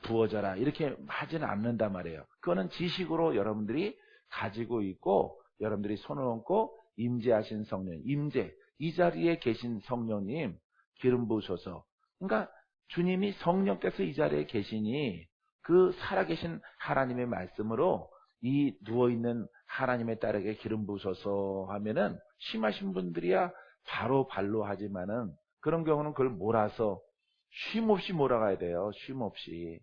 부어져라 이렇게 하지는 않는단 말이에요. 그거는 지식으로 여러분들이 가지고 있고 여러분들이 손을 얹고 임재하신 성령, 임재, 이 자리에 계신 성령님 기름 부으소서. 그러니까 주님이 성령께서 이 자리에 계시니 그 살아계신 하나님의 말씀으로 이 누워있는 하나님의 딸에게 기름 부으소서 하면은 심하신 분들이야 바로 발로 하지만은 그런 경우는 그걸 몰아서 쉼없이 몰아가야 돼요. 쉼없이.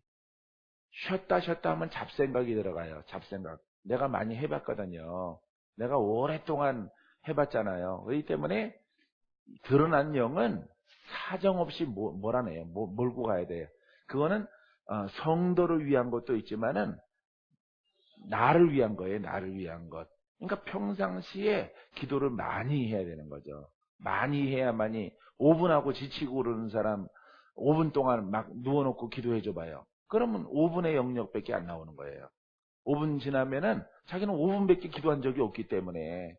쉬었다 하면 잡생각이 들어가요. 잡생각. 내가 많이 해봤거든요. 내가 오랫동안 해봤잖아요. 그렇기 때문에 드러난 영은 사정없이 몰아내요. 몰고 가야 돼요. 그거는 성도를 위한 것도 있지만은 나를 위한 거예요. 나를 위한 것. 그러니까 평상시에 기도를 많이 해야 되는 거죠. 많이 해야만이 5분하고 지치고 그러는 사람 5분 동안 막 누워놓고 기도해줘 봐요. 그러면 5분의 영역밖에 안 나오는 거예요. 5분 지나면은 자기는 5분밖에 기도한 적이 없기 때문에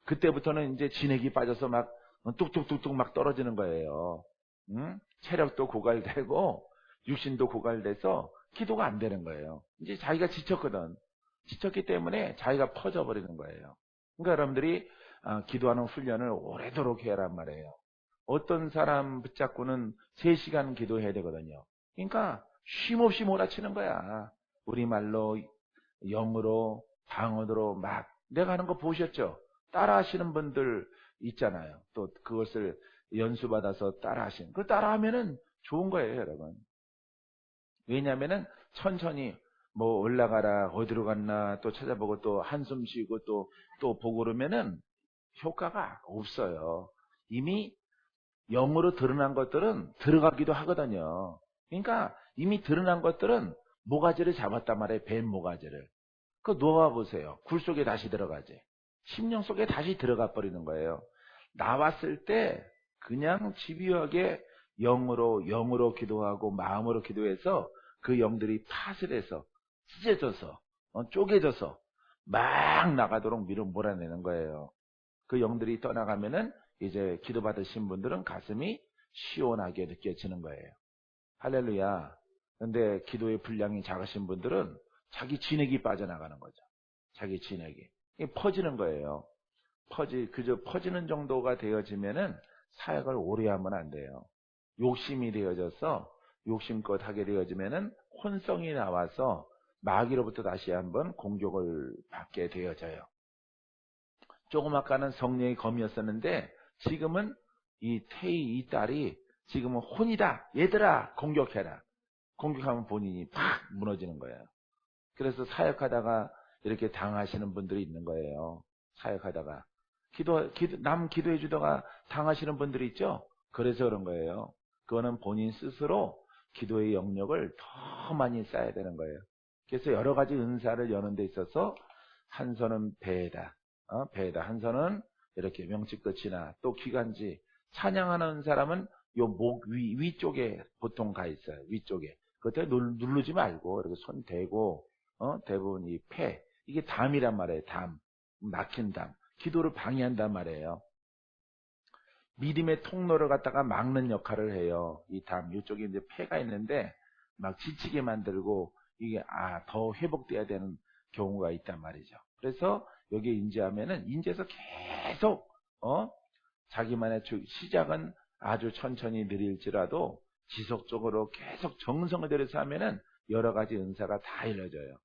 그때부터는 이제 진액이 빠져서 막 뚝뚝뚝뚝 막 떨어지는 거예요. 응? 체력도 고갈되고 육신도 고갈돼서 기도가 안 되는 거예요. 이제 자기가 지쳤거든. 지쳤기 때문에 자기가 퍼져버리는 거예요. 그러니까 여러분들이 기도하는 훈련을 오래도록 해야란 말이에요. 어떤 사람 붙잡고는 3시간 기도해야 되거든요. 그러니까 쉼없이 몰아치는 거야. 우리말로, 영어로, 방언으로 막 내가 하는 거 보셨죠? 따라 하시는 분들 있잖아요. 또 그것을 연수받아서 따라 하시는. 그걸 따라 하면은 좋은 거예요, 여러분. 왜냐면은 천천히 뭐 올라가라, 어디로 갔나 또 찾아보고 또 한숨 쉬고 또 보고 그러면은 효과가 없어요. 이미 영으로 드러난 것들은 들어가기도 하거든요. 그러니까 이미 드러난 것들은 모가지를 잡았단 말이에요. 뱀 모가지를. 그거 놓아보세요. 굴 속에 다시 들어가지. 심령 속에 다시 들어가 버리는 거예요. 나왔을 때 그냥 집요하게 영으로 기도하고 마음으로 기도해서 그 영들이 파슬해서 찢어져서 쪼개져서 막 나가도록 밀어 몰아내는 거예요. 그 영들이 떠나가면은 이제 기도받으신 분들은 가슴이 시원하게 느껴지는 거예요. 할렐루야. 근데 기도의 분량이 작으신 분들은 자기 진액이 빠져나가는 거죠. 자기 진액이. 이게 퍼지는 거예요. 그저 퍼지는 정도가 되어지면은 사역을 오래 하면 안 돼요. 욕심이 되어져서 욕심껏 하게 되어지면은 혼성이 나와서 마귀로부터 다시 한번 공격을 받게 되어져요. 조금 아까는 성령의 검이었었는데 지금은 이 딸이 지금은 혼이다. 얘들아 공격해라. 공격하면 본인이 팍 무너지는 거예요. 그래서 사역하다가 이렇게 당하시는 분들이 있는 거예요. 사역하다가 남 기도해 주다가 당하시는 분들이 있죠. 그래서 그런 거예요. 그거는 본인 스스로 기도의 영역을 더 많이 쌓아야 되는 거예요. 그래서 여러 가지 은사를 여는 데 있어서 한 손은 배에다, 한 손은 이렇게 명치끝이나 또 기관지 찬양하는 사람은 요 목 위쪽에 보통 가 있어요. 위쪽에. 그때 누르지 말고 이렇게 손 대고 대부분 이 폐 이게 담이란 말이에요. 담 막힌 담 기도를 방해한단 말이에요. 믿음의 통로를 갖다가 막는 역할을 해요. 이 담 이쪽에 이제 폐가 있는데 막 지치게 만들고 이게 더 회복돼야 되는 경우가 있단 말이죠. 그래서 여기에 인지하면은 인지해서 계속 자기만의 시작은 아주 천천히 느릴지라도 지속적으로 계속 정성을 들여서 하면은 여러 가지 은사가 다 일러져요.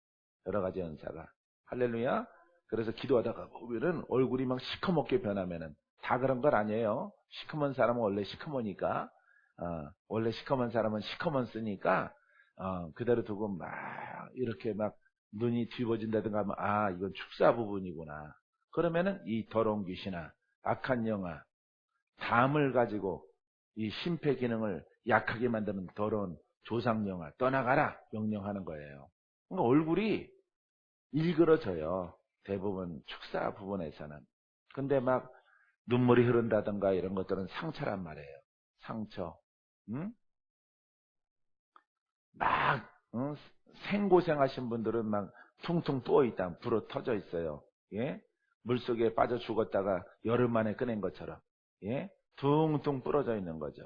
여러 가지 은사가. 할렐루야. 그래서 기도하다가 보면은 얼굴이 막 시커멓게 변하면은 다 그런 건 아니에요. 시커먼 사람은 원래 시커머니까 원래 시커먼 사람은 시커먼 쓰니까 그대로 두고 막 이렇게 막 눈이 뒤집어진다든가 하면 이건 축사 부분이구나. 그러면은 이 더러운 귀신아 악한 영아 담을 가지고 이 심폐 기능을 약하게 만드는 더러운 조상 영아 떠나가라 명령하는 거예요. 그러니까 얼굴이 일그러져요. 대부분 축사 부분에서는. 근데 막 눈물이 흐른다든가 이런 것들은 상처란 말이에요. 상처. 응? 막 생고생하신 분들은 막 퉁퉁 부어있다. 불어 터져 있어요. 예? 물속에 빠져 죽었다가 열흘 만에 꺼낸 것처럼. 예? 퉁퉁 부러져 있는 거죠.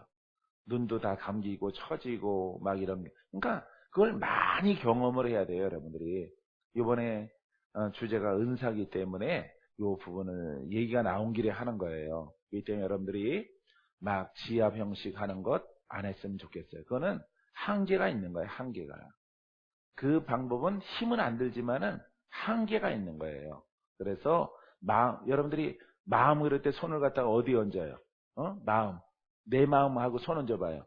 눈도 다 감기고 처지고 막 이런 게. 그러니까 그걸 많이 경험을 해야 돼요, 여러분들이. 이번에 주제가 은사기 때문에 이 부분을 얘기가 나온 길에 하는 거예요. 그렇기 때문에 여러분들이 막 지압 형식 하는 것 안 했으면 좋겠어요. 그거는 한계가 있는 거예요, 한계가. 그 방법은 힘은 안 들지만은 한계가 있는 거예요. 그래서 여러분들이 마음 이럴 때 손을 갖다가 어디 얹어요? 마음. 내 마음하고 손 얹어봐요.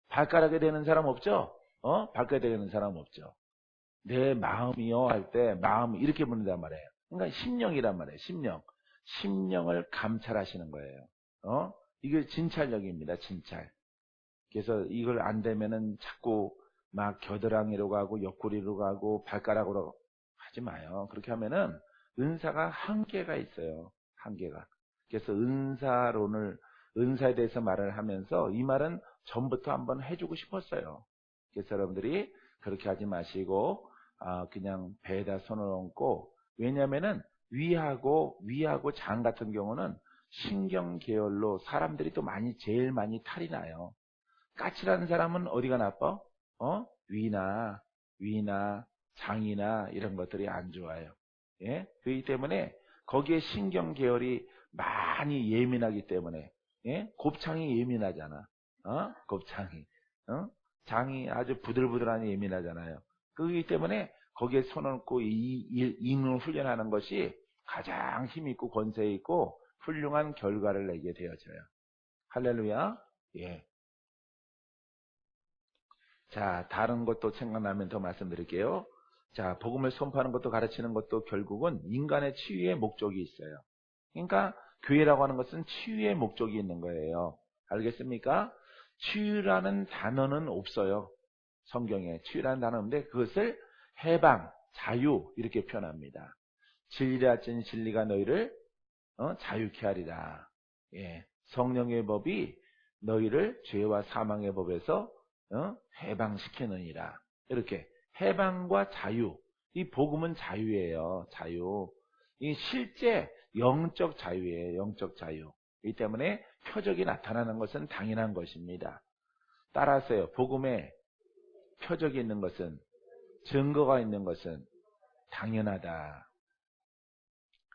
발가락에 대는 사람 없죠? 발가락에 대는 사람 없죠? 내 마음이요 할 때 마음 이렇게 부른단 말이에요. 그러니까 심령이란 말이에요. 심령. 심령을 감찰하시는 거예요. 이게 진찰력입니다. 진찰. 그래서 이걸 안 되면은 자꾸 막 겨드랑이로 가고 옆구리로 가고 발가락으로 하지 마요. 그렇게 하면은 은사가 한계가 있어요. 한계가. 그래서 은사에 대해서 말을 하면서 이 말은 전부터 한번 해주고 싶었어요. 그래서 여러분들이 그렇게 하지 마시고 그냥 배에다 손을 얹고, 왜냐면은 위하고 장 같은 경우는 신경 계열로 사람들이 또 제일 많이 탈이 나요. 까칠한 사람은 어디가 나빠? 위나 장이나 이런 것들이 안 좋아요. 예? 그렇기 때문에 거기에 신경 계열이 많이 예민하기 때문에, 예? 곱창이 예민하잖아. 곱창이. 장이 아주 부들부들하니 예민하잖아요. 그렇기 때문에 거기에 손을 얹고 이눈을 훈련하는 것이 가장 힘있고 권세 있고 훌륭한 결과를 내게 되어져요. 할렐루야. 예. 자, 다른 것도 생각나면 더 말씀드릴게요. 자, 복음을 선포하는 것도 가르치는 것도 결국은 인간의 치유의 목적이 있어요. 그러니까 교회라고 하는 것은 치유의 목적이 있는 거예요. 알겠습니까? 치유라는 단어는 없어요. 성경에 치유라는 단어인데 그것을 해방, 자유 이렇게 표현합니다. 진리라 찐 진리가 너희를 자유케 하리라. 예, 성령의 법이 너희를 죄와 사망의 법에서 해방시키느니라. 이렇게 해방과 자유. 이 복음은 자유예요. 자유. 이 실제 영적 자유예요. 영적 자유. 이 때문에 표적이 나타나는 것은 당연한 것입니다. 따라서요. 복음에 표적이 있는 것은, 증거가 있는 것은 당연하다.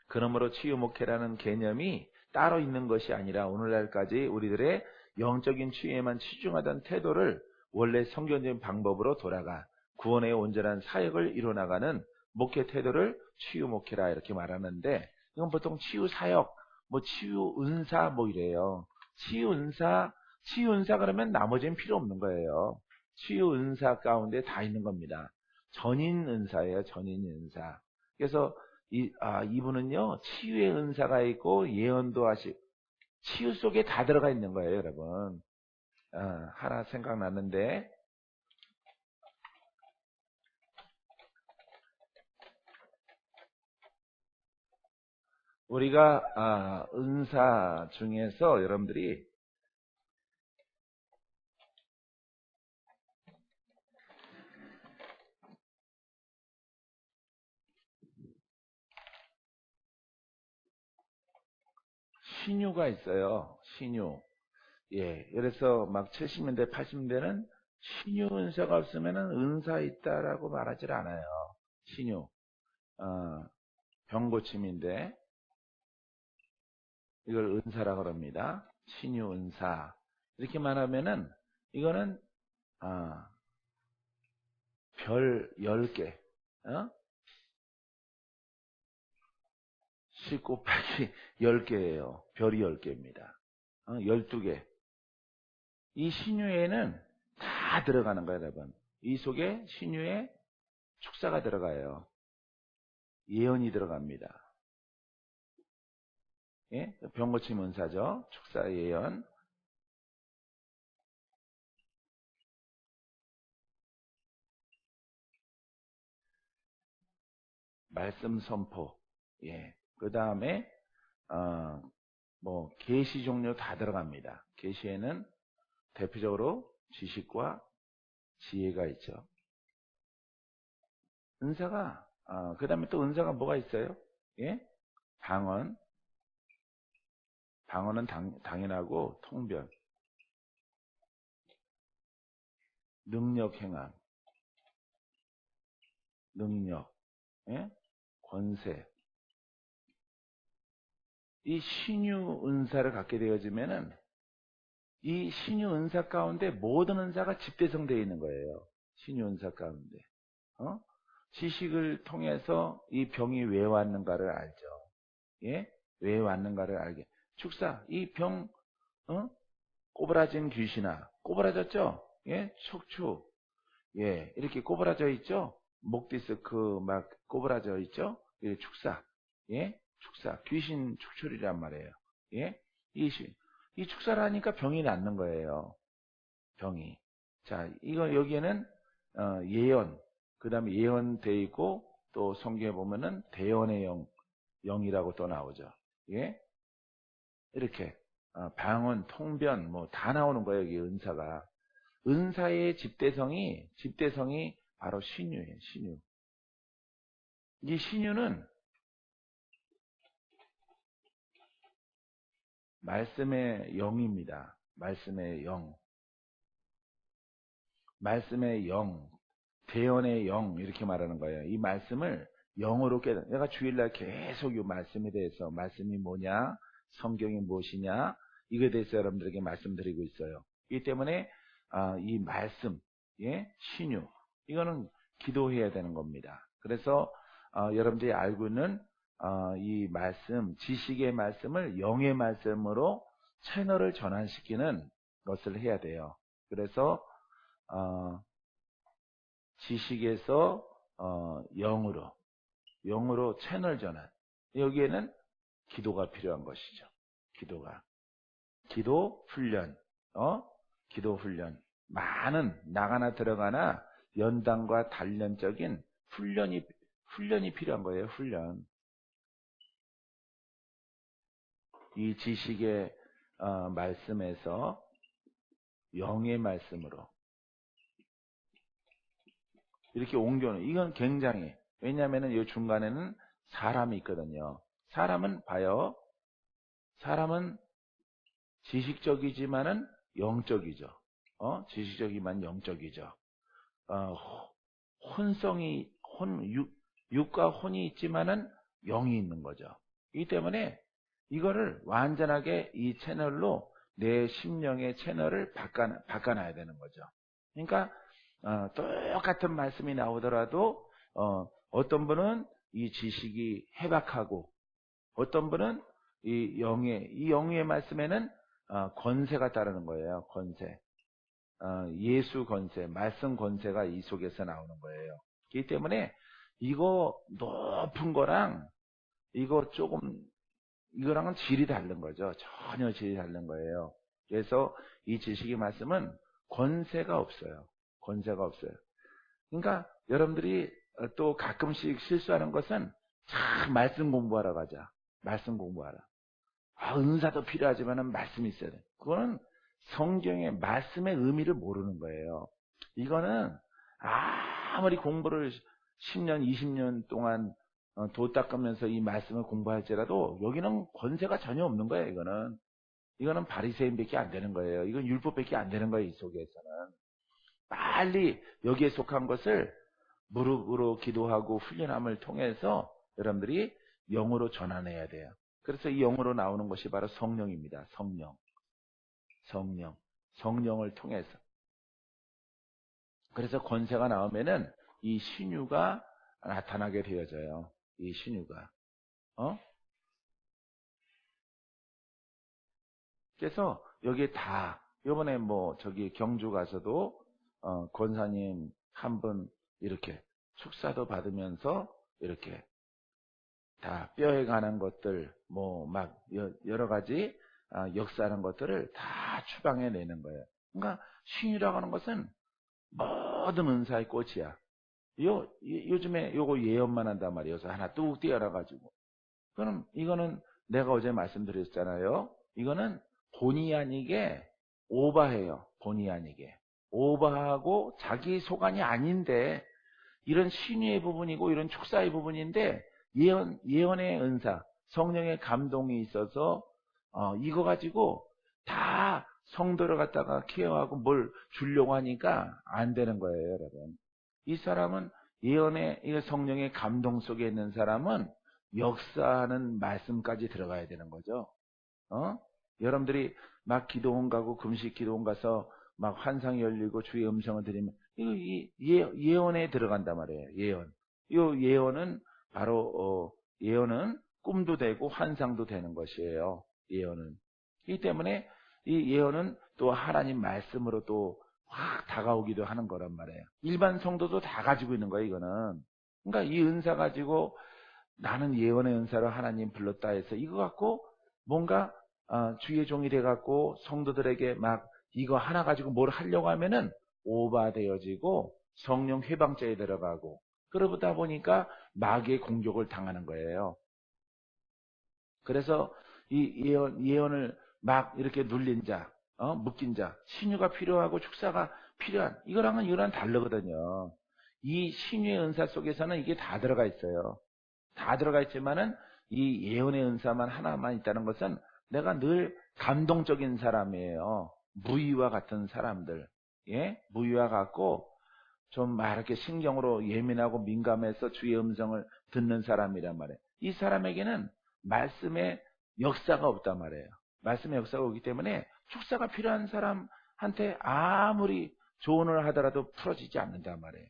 그러므로 치유 목회라는 개념이 따로 있는 것이 아니라 오늘날까지 우리들의 영적인 치유에만 치중하던 태도를 원래 성경적인 방법으로 돌아가 구원의 온전한 사역을 이뤄나가는 목회 태도를 치유 목회라 이렇게 말하는데, 이건 보통 치유 사역, 치유 은사 이래요. 치유 은사 그러면 나머지는 필요 없는 거예요. 치유 은사 가운데 다 있는 겁니다. 전인 은사예요. 전인 은사. 그래서 이분은요, 치유의 은사가 있고, 예언도 하시고, 치유 속에 다 들어가 있는 거예요, 여러분. 하나 생각났는데, 우리가, 은사 중에서 여러분들이, 신유가 있어요. 신유. 예. 그래서 막 70년대, 80년대는 신유 은사가 없으면은 은사 있다라고 말하질 않아요. 신유. 병고침인데, 이걸 은사라고 합니다. 신유 은사. 이렇게 말하면은, 이거는, 별 10개. 10 곱하기 10개예요. 별이 10개입니다. 12개. 이 신유에는 다 들어가는 거예요, 여러분. 이 속에 신유에 축사가 들어가요. 예언이 들어갑니다. 예? 병고침 은사죠. 축사 예언. 말씀 선포. 예. 그 다음에, 계시 종류 다 들어갑니다. 계시에는 대표적으로 지식과 지혜가 있죠. 은사가, 그 다음에 또 은사가 뭐가 있어요? 예? 방언. 방언은 당연하고, 통변. 능력 행함. 능력, 예? 권세. 이 신유 은사를 갖게 되어지면은 이 신유 은사 가운데 모든 은사가 집대성되어 있는 거예요. 신유 은사 가운데. 어? 지식을 통해서 이 병이 왜 왔는가를 알죠. 예? 왜 왔는가를 알게. 축사, 이 병, 꼬부라진 귀신아. 꼬부라졌죠? 예? 척추. 예, 이렇게 꼬부라져 있죠? 목 디스크 막 꼬부라져 있죠? 예, 축사. 예? 축사. 귀신 축출이란 말이에요. 예? 이 축사를 하니까 병이 낫는 거예요. 병이. 자, 이거 여기에는 예언. 그다음에 예언돼 있고 또 성경에 보면은 대언의 영이라고 또 나오죠. 예? 이렇게 방언, 통변 뭐 다 나오는 거예요, 여기 은사가. 은사의 집대성이 바로 신유예요, 신유. 이 신유는 말씀의 영입니다. 말씀의 영. 말씀의 영, 대언의 영, 이렇게 말하는 거예요. 이 말씀을 영으로 내가 주일날 계속 이 말씀에 대해서, 말씀이 뭐냐, 성경이 무엇이냐, 이거에 대해서 여러분들에게 말씀드리고 있어요. 이 때문에, 이 말씀, 예, 신유, 이거는 기도해야 되는 겁니다. 그래서, 여러분들이 알고 있는, 이 말씀, 지식의 말씀을 영의 말씀으로 채널을 전환시키는 것을 해야 돼요. 그래서, 지식에서 영으로 채널 전환. 여기에는 기도가 필요한 것이죠. 기도 훈련, 기도 훈련. 많은 나가나 들어가나 연단과 단련적인 훈련이 필요한 거예요. 훈련. 이 지식의 말씀에서 영의 말씀으로 이렇게 옮겨놓은, 이건 굉장히, 왜냐하면 이 중간에는 사람이 있거든요. 사람은 봐요. 사람은 지식적이지만은 영적이죠. 지식적이만 영적이죠. 혼성이, 육과 혼이 있지만은 영이 있는 거죠. 이 때문에 이거를 완전하게 이 채널로 내 심령의 채널을 바꿔놔야 되는 거죠. 그러니까 똑같은 말씀이 나오더라도 어떤 분은 이 지식이 해박하고 어떤 분은 이 영의 말씀에는 권세가 따르는 거예요. 권세. 예수 권세, 말씀 권세가 이 속에서 나오는 거예요. 그렇기 때문에 이거 높은 거랑 이거랑은 질이 다른 거죠. 전혀 질이 다른 거예요. 그래서 이 지식의 말씀은 권세가 없어요. 권세가 없어요. 그러니까 여러분들이 또 가끔씩 실수하는 것은 참 말씀 공부하러 가자. 말씀 공부하라. 은사도 필요하지만은 말씀이 있어야 돼. 그거는 성경의 말씀의 의미를 모르는 거예요. 이거는 아무리 공부를 10년, 20년 동안 도 닦으면서 이 말씀을 공부할지라도 여기는 권세가 전혀 없는 거예요. 이거는 바리새인밖에 안 되는 거예요. 이건 율법밖에 안 되는 거예요. 이 속에서는 빨리 여기에 속한 것을 무릎으로 기도하고 훈련함을 통해서 여러분들이 영으로 전환해야 돼요. 그래서 이 영으로 나오는 것이 바로 성령입니다. 성령을 통해서. 그래서 권세가 나오면은 이 신유가 나타나게 되어져요. 이 신유가. 그래서 여기 다 이번에 뭐 저기 경주 가서도 권사님 한 분 이렇게 축사도 받으면서 이렇게 다 뼈에 관한 것들 뭐 막 여러 가지 역사하는 것들을 다 추방해 내는 거예요. 그러니까 신유라고 하는 것은 모든 은사의 꽃이야. 요즘에 요거 예언만 한단 말이에요. 그래서 하나 뚝 띄어라 가지고. 그럼 이거는 내가 어제 말씀드렸잖아요. 이거는 본의 아니게 오바해요. 본의 아니게. 오바하고 자기 소관이 아닌데 이런 신유의 부분이고 이런 축사의 부분인데 예언의 은사, 성령의 감동이 있어서 이거 가지고 다 성도를 갖다가 케어하고 뭘 주려고 하니까 안 되는 거예요, 여러분. 이 사람은 예언의 이 성령의 감동 속에 있는 사람은 역사하는 말씀까지 들어가야 되는 거죠. 여러분들이 막 기도원 가고 금식 기도원 가서 막 환상이 열리고 주의 음성을 들으면 이거 예언에 들어간단 말이에요. 예언. 이 예언은 바로 예언은 꿈도 되고 환상도 되는 것이에요. 예언은. 이 때문에 이 예언은 또 하나님 말씀으로 또 확 다가오기도 하는 거란 말이에요. 일반 성도도 다 가지고 있는 거예요, 이거는. 그러니까 이 은사 가지고 나는 예언의 은사로 하나님 불렀다 해서 이거 갖고 뭔가 주의 종이 돼갖고 성도들에게 막 이거 하나 가지고 뭘 하려고 하면은 오바되어지고 성령 회방죄에 들어가고 그러다 보니까 마귀의 공격을 당하는 거예요. 그래서 이 예언을 막 이렇게 눌린 자, 묶인 자, 신유가 필요하고 축사가 필요한 이거랑은 다르거든요. 이 신유의 은사 속에서는 이게 다 들어가 있어요. 다 들어가 있지만은 이 예언의 은사만 하나만 있다는 것은 내가 늘 감동적인 사람이에요. 무의와 같은 사람들, 예, 무의와 같고 좀 막 이렇게 신경으로 예민하고 민감해서 주의 음성을 듣는 사람이란 말이에요. 이 사람에게는 말씀의 역사가 없단 말이에요. 말씀의 역사가 오기 때문에 축사가 필요한 사람한테 아무리 조언을 하더라도 풀어지지 않는단 말이에요.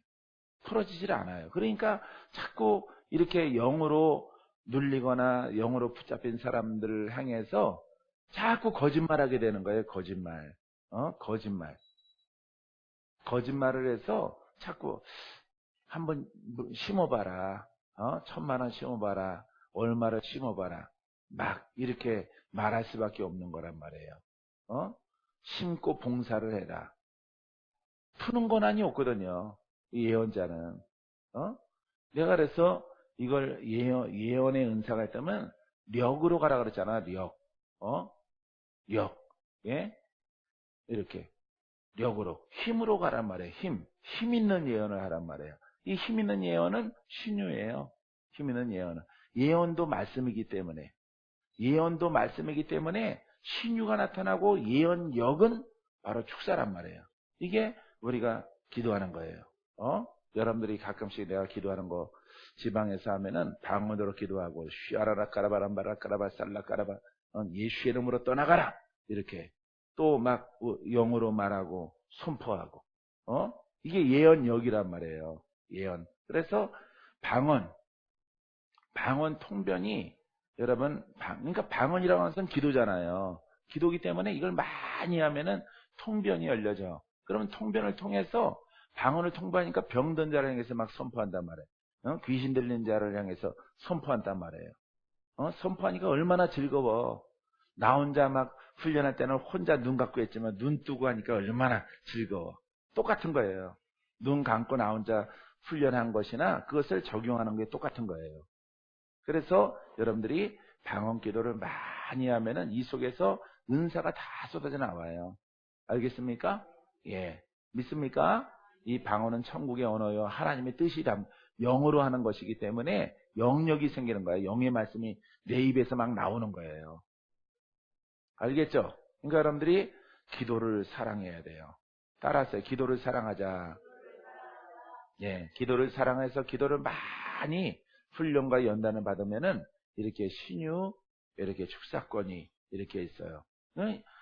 풀어지질 않아요. 그러니까 자꾸 이렇게 영으로 눌리거나 영으로 붙잡힌 사람들을 향해서 자꾸 거짓말하게 되는 거예요. 거짓말. 거짓말. 거짓말을 해서 자꾸 한번 심어봐라. 1,000만 원 심어봐라. 얼마를 심어봐라. 막 이렇게 말할 수밖에 없는 거란 말이에요. 심고 봉사를 해라. 푸는 권한이 없거든요. 이 예언자는. 내가 그래서 이걸 예언의 은사가 있다면 력으로 가라 그랬잖아. 력. 력. 예? 이렇게. 력으로. 힘으로 가란 말이에요. 힘 있는 예언을 하란 말이에요. 이 힘 있는 예언은 신유예요. 힘 있는 예언은. 예언도 말씀이기 때문에. 예언도 말씀이기 때문에 신유가 나타나고 예언력은 바로 축사란 말이에요. 이게 우리가 기도하는 거예요. 여러분들이 가끔씩 내가 기도하는 거 지방에서 하면은 방언으로 기도하고 쉬아라라 까라바람바라 까라바 살라 까라바 예수의 이름으로 떠나가라 이렇게 또 막 영어로 말하고 선포하고 이게 예언력이란 말이에요. 예언. 그래서 방언 통변이 여러분 그러니까 방언이라고 하는 것은 기도잖아요. 기도기 때문에 이걸 많이 하면은 통변이 열려져. 그러면 통변을 통해서 방언을 통보하니까 병든 자를 향해서 막 선포한단 말이에요. 귀신 들린 자를 향해서 선포한단 말이에요. 선포하니까 얼마나 즐거워. 나 혼자 막 훈련할 때는 혼자 눈 감고 했지만 눈 뜨고 하니까 얼마나 즐거워. 똑같은 거예요. 눈 감고 나 혼자 훈련한 것이나 그것을 적용하는 게 똑같은 거예요. 그래서 여러분들이 방언 기도를 많이 하면은 이 속에서 은사가 다 쏟아져 나와요. 알겠습니까? 예. 믿습니까? 이 방언은 천국의 언어요. 하나님의 뜻이 영어로 하는 것이기 때문에 영력이 생기는 거예요. 영의 말씀이 내 입에서 막 나오는 거예요. 알겠죠? 그러니까 여러분들이 기도를 사랑해야 돼요. 따라하세요. 기도를 사랑하자. 예. 기도를 사랑해서 기도를 많이 훈련과 연단을 받으면은 이렇게 신유, 이렇게 축사권이 이렇게 있어요.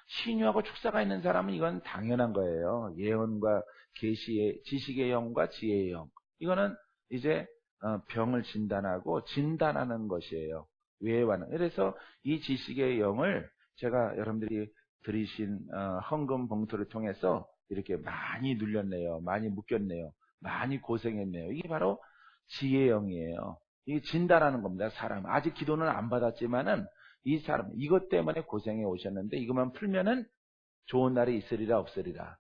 신유하고 축사가 있는 사람은 이건 당연한 거예요. 예언과 계시의 지식의 영과 지혜의 영. 이거는 이제 병을 진단하는 것이에요. 외와는. 그래서 이 지식의 영을 제가 여러분들이 들으신 헌금 봉투를 통해서 이렇게 많이 눌렸네요. 많이 묶였네요. 많이 고생했네요. 이게 바로 지혜의 영이에요. 이게 진단하는 겁니다. 사람. 아직 기도는 안 받았지만은 이 사람, 이것 때문에 고생해 오셨는데 이것만 풀면은 좋은 날이 있으리라 없으리라.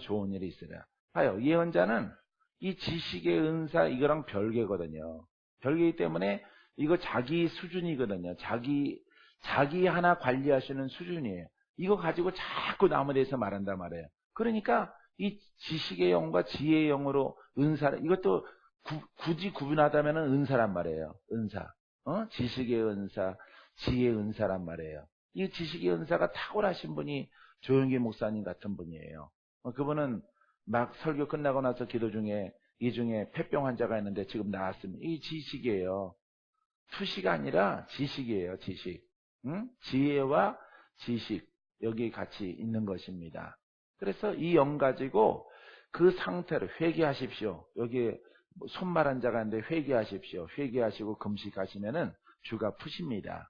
좋은 일이 있으리라. 봐요. 예언자는 이 지식의 은사 이거랑 별개거든요. 별개이기 때문에 이거 자기 수준이거든요. 자기 하나 관리하시는 수준이에요. 이거 가지고 자꾸 남에 대해서 말한단 말이에요. 그러니까 이 지식의 영과 지혜의 영으로 은사를 이것도 굳이 구분하다면 은사란 말이에요. 은사. 지식의 은사, 지혜의 은사란 말이에요. 이 지식의 은사가 탁월하신 분이 조영기 목사님 같은 분이에요. 그분은 막 설교 끝나고 나서 기도 중에 이 중에 폐병 환자가 있는데 지금 나왔습니다. 이 지식이에요. 투시가 아니라 지식이에요. 지식. 응? 지혜와 지식 여기 같이 있는 것입니다. 그래서 이 영 가지고 그 상태를 회개하십시오. 여기에 손마른 자가 있는데 회개하십시오. 회개하시고 금식하시면은 주가 푸십니다.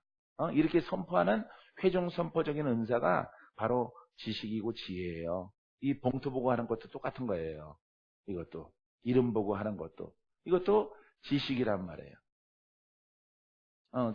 이렇게 선포하는 회종 선포적인 은사가 바로 지식이고 지혜예요. 이 봉투 보고 하는 것도 똑같은 거예요. 이것도 이름 보고 하는 것도 이것도 지식이란 말이에요.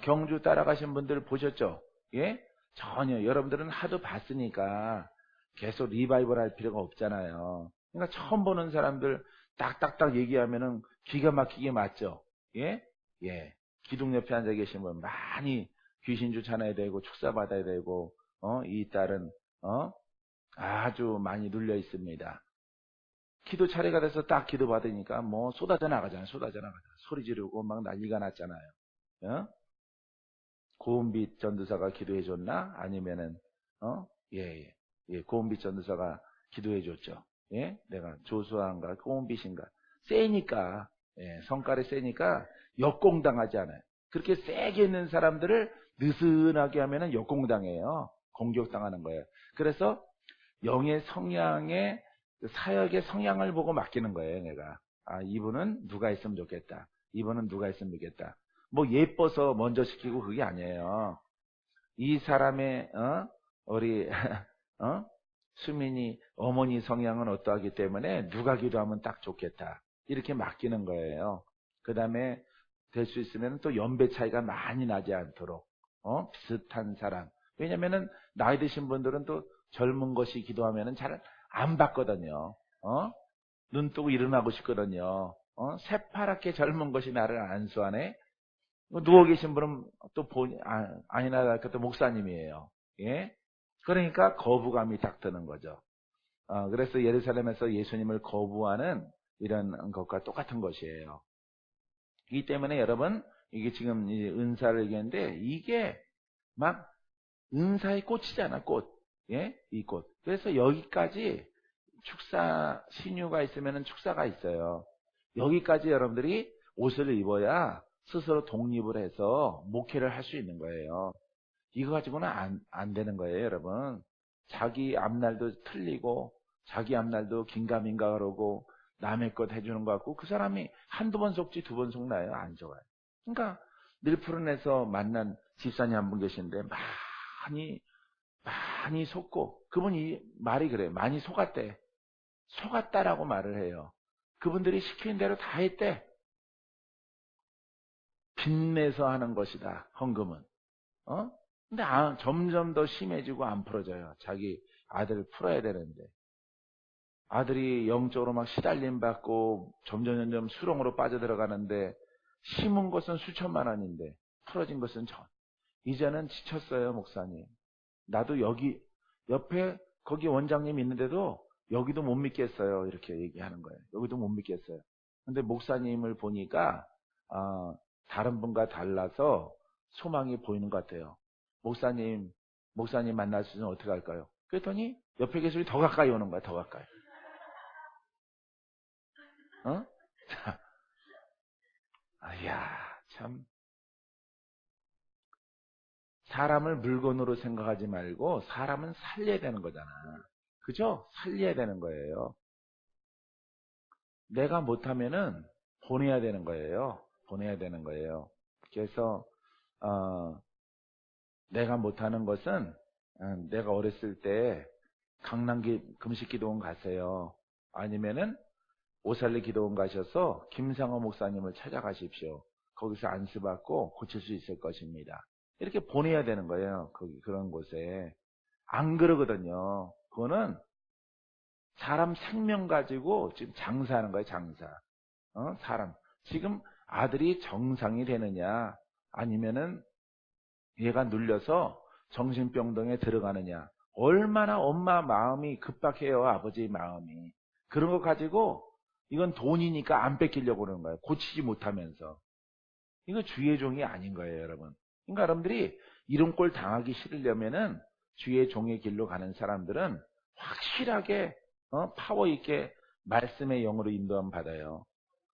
경주 따라가신 분들 보셨죠? 예? 전혀 여러분들은 하도 봤으니까 계속 리바이벌 할 필요가 없잖아요. 그러니까 처음 보는 사람들 딱딱딱 얘기하면은 기가 막히게 맞죠? 예? 예. 기둥 옆에 앉아 계신 분 많이 귀신 쫓아내야 되고 축사 받아야 되고 이 딸은 아주 많이 눌려 있습니다. 기도 차례가 돼서 딱 기도 받으니까 뭐 쏟아져 나가잖아요. 쏟아져 나가잖아요. 소리 지르고 막 난리가 났잖아요. 어? 고은빛 전도사가 기도해 줬나? 아니면은 예. 고은빛 전도사가 기도해 줬죠. 예? 내가 조수아인가 고은빛인가 세니까 성깔이 세니까 역공당하지 않아요. 그렇게 세게 있는 사람들을 느슨하게 하면은 역공당해요. 공격당하는 거예요. 그래서 영의 성향의 사역의 성향을 보고 맡기는 거예요. 내가 이분은 누가 있으면 좋겠다. 이분은 누가 있으면 좋겠다. 뭐 예뻐서 먼저 시키고 그게 아니에요. 이 사람의 우리 수민이 어머니 성향은 어떠하기 때문에 누가 기도하면 딱 좋겠다. 이렇게 맡기는 거예요. 그 다음에 될 수 있으면 또 연배 차이가 많이 나지 않도록 비슷한 사람. 왜냐면은 나이 드신 분들은 또 젊은 것이 기도하면은 잘 안 받거든요. 눈 뜨고 일어나고 싶거든요. 새파랗게 젊은 것이 나를 안수하네. 누워 계신 분은 또 아니나 또 목사님이에요. 예? 그러니까 거부감이 딱 드는 거죠. 그래서 예루살렘에서 예수님을 거부하는 이런 것과 똑같은 것이에요. 이 때문에 여러분 이게 지금 은사를 얘기했는데 이게 막 은사의 꽃이잖아, 꽃. 예? 이 꽃. 그래서 여기까지 축사 신유가 있으면 축사가 있어요. 여기까지 여러분들이 옷을 입어야 스스로 독립을 해서 목회를 할 수 있는 거예요. 이거 가지고는 안 되는 거예요, 여러분. 자기 앞날도 틀리고 자기 앞날도 긴가민가 그러고 남의 것 해주는 것 같고 그 사람이 한두 번 속지 두 번 속나요? 안 좋아요. 그러니까 밀푸른에서 만난 집사님 한 분 계신데 많이 속고 그분이 말이 그래요. 많이 속았대. 속았다라고 말을 해요. 그분들이 시키는 대로 다 했대. 빚내서 하는 것이다. 헌금은. 근데 점점 더 심해지고 안 풀어져요. 자기 아들을 풀어야 되는데. 아들이 영적으로 막 시달림 받고 점점 수렁으로 빠져들어가는데 심은 것은 수천만 원인데 풀어진 것은 이제는 지쳤어요, 목사님. 나도 여기 옆에 거기 원장님 있는데도 여기도 못 믿겠어요. 이렇게 얘기하는 거예요. 여기도 못 믿겠어요. 근데 목사님을 보니까 다른 분과 달라서 소망이 보이는 것 같아요. 목사님 만날 수 있으면 어떻게 할까요? 그랬더니 옆에 계신 분이 더 가까이 오는 거야. 더 가까이. 참. 사람을 물건으로 생각하지 말고 사람은 살려야 되는 거잖아. 그죠? 살려야 되는 거예요. 내가 못하면은 보내야 되는 거예요. 보내야 되는 거예요. 그래서 내가 못하는 것은 내가 어렸을 때 강남 금식기도원 가세요. 아니면은 오살리 기도원 가셔서 김상호 목사님을 찾아가십시오. 거기서 안수받고 고칠 수 있을 것입니다. 이렇게 보내야 되는 거예요. 그런 곳에. 안 그러거든요. 그거는 사람 생명 가지고 지금 장사하는 거예요, 장사. 사람. 지금 아들이 정상이 되느냐, 아니면은 얘가 눌려서 정신병동에 들어가느냐. 얼마나 엄마 마음이 급박해요, 아버지 마음이. 그런 거 가지고 이건 돈이니까 안 뺏기려고 그러는 거예요. 고치지 못하면서. 이거 주의 종이 아닌 거예요, 여러분. 그러니까 여러분들이 이런 꼴 당하기 싫으려면은 주의 종의 길로 가는 사람들은 확실하게 파워 있게 말씀의 영으로 인도함 받아요.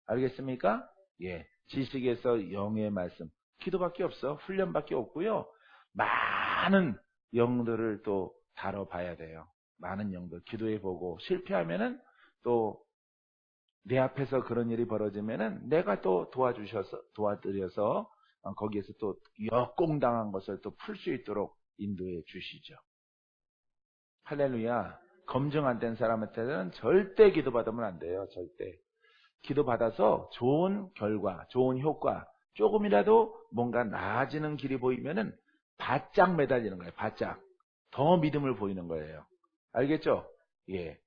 알겠습니까? 예. 지식에서 영의 말씀. 기도밖에 없어. 훈련밖에 없고요. 많은 영들을 또 다뤄봐야 돼요. 많은 영들 기도해보고 실패하면은 또 내 앞에서 그런 일이 벌어지면은 내가 또 도와드려서 거기에서 또 역공당한 것을 또 풀 수 있도록 인도해 주시죠. 할렐루야. 검증 안 된 사람한테는 절대 기도받으면 안 돼요. 절대. 기도받아서 좋은 결과, 좋은 효과, 조금이라도 뭔가 나아지는 길이 보이면은 바짝 매달리는 거예요. 바짝. 더 믿음을 보이는 거예요. 알겠죠? 예.